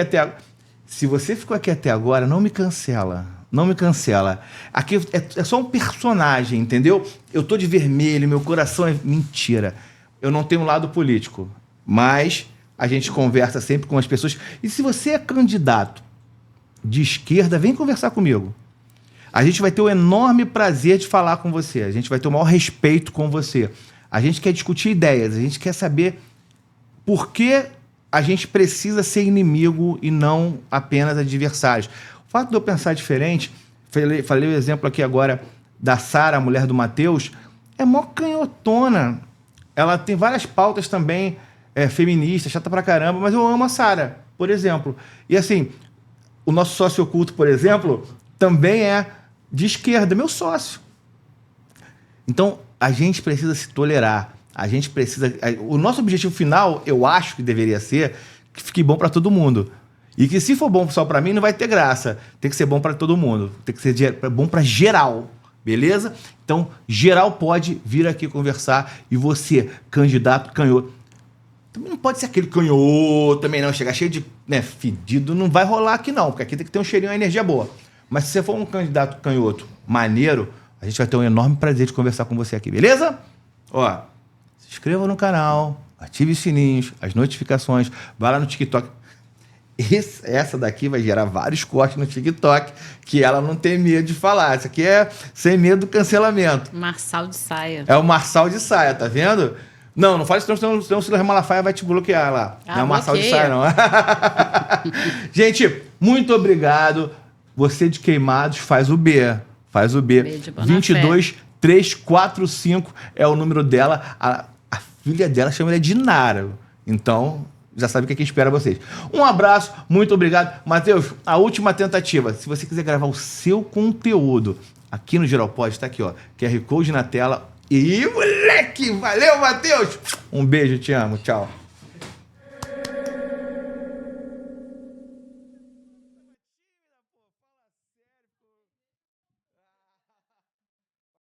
até agora, não me cancela. Não me cancela. Aqui é só um personagem, entendeu? Eu tô de vermelho, meu coração é mentira. Eu não tenho um lado político, mas a gente conversa sempre com as pessoas. E se você é candidato de esquerda, vem conversar comigo. A gente vai ter o enorme prazer de falar com você. A gente vai ter o maior respeito com você. A gente quer discutir ideias, a gente quer saber por que a gente precisa ser inimigo e não apenas adversários. O fato de eu pensar diferente, falei o exemplo aqui agora da Sara, a mulher do Matheus, é mó canhotona. Ela tem várias pautas também feministas, chata pra caramba, mas eu amo a Sara, por exemplo. E assim, o nosso sócio oculto, por exemplo, também é de esquerda, meu sócio. Então, a gente precisa se tolerar. A gente precisa... O nosso objetivo final, eu acho que deveria ser que fique bom para todo mundo. E que se for bom só para mim, não vai ter graça. Tem que ser bom para todo mundo. Tem que ser bom para geral. Beleza? Então, geral pode vir aqui conversar. E você, candidato canhoto, também não pode ser aquele canhoto também não. Chegar cheio de fedido, não vai rolar aqui não. Porque aqui tem que ter um cheirinho, uma energia boa. Mas se você for um candidato canhoto maneiro, a gente vai ter um enorme prazer de conversar com você aqui, beleza? Ó, se inscreva no canal, ative os sininhos, as notificações, vai lá no TikTok. Essa daqui vai gerar vários cortes no TikTok, que ela não tem medo de falar. Isso aqui é sem medo do cancelamento. Marçal de saia. É o Marçal de saia, tá vendo? Não fale isso, senão o Silas Malafaia vai te bloquear lá. Não é o Marçal de saia, não. Gente, muito obrigado. Você de Queimados faz o B. Faz o B. 22345 é o número dela. A filha dela chama ela de Nara. Então, já sabe o que espera vocês. Um abraço, muito obrigado. Matheus, a última tentativa. Se você quiser gravar o seu conteúdo aqui no Geral Pod, tá aqui, ó. QR Code na tela. E, moleque, valeu, Matheus! Um beijo, te amo. Tchau.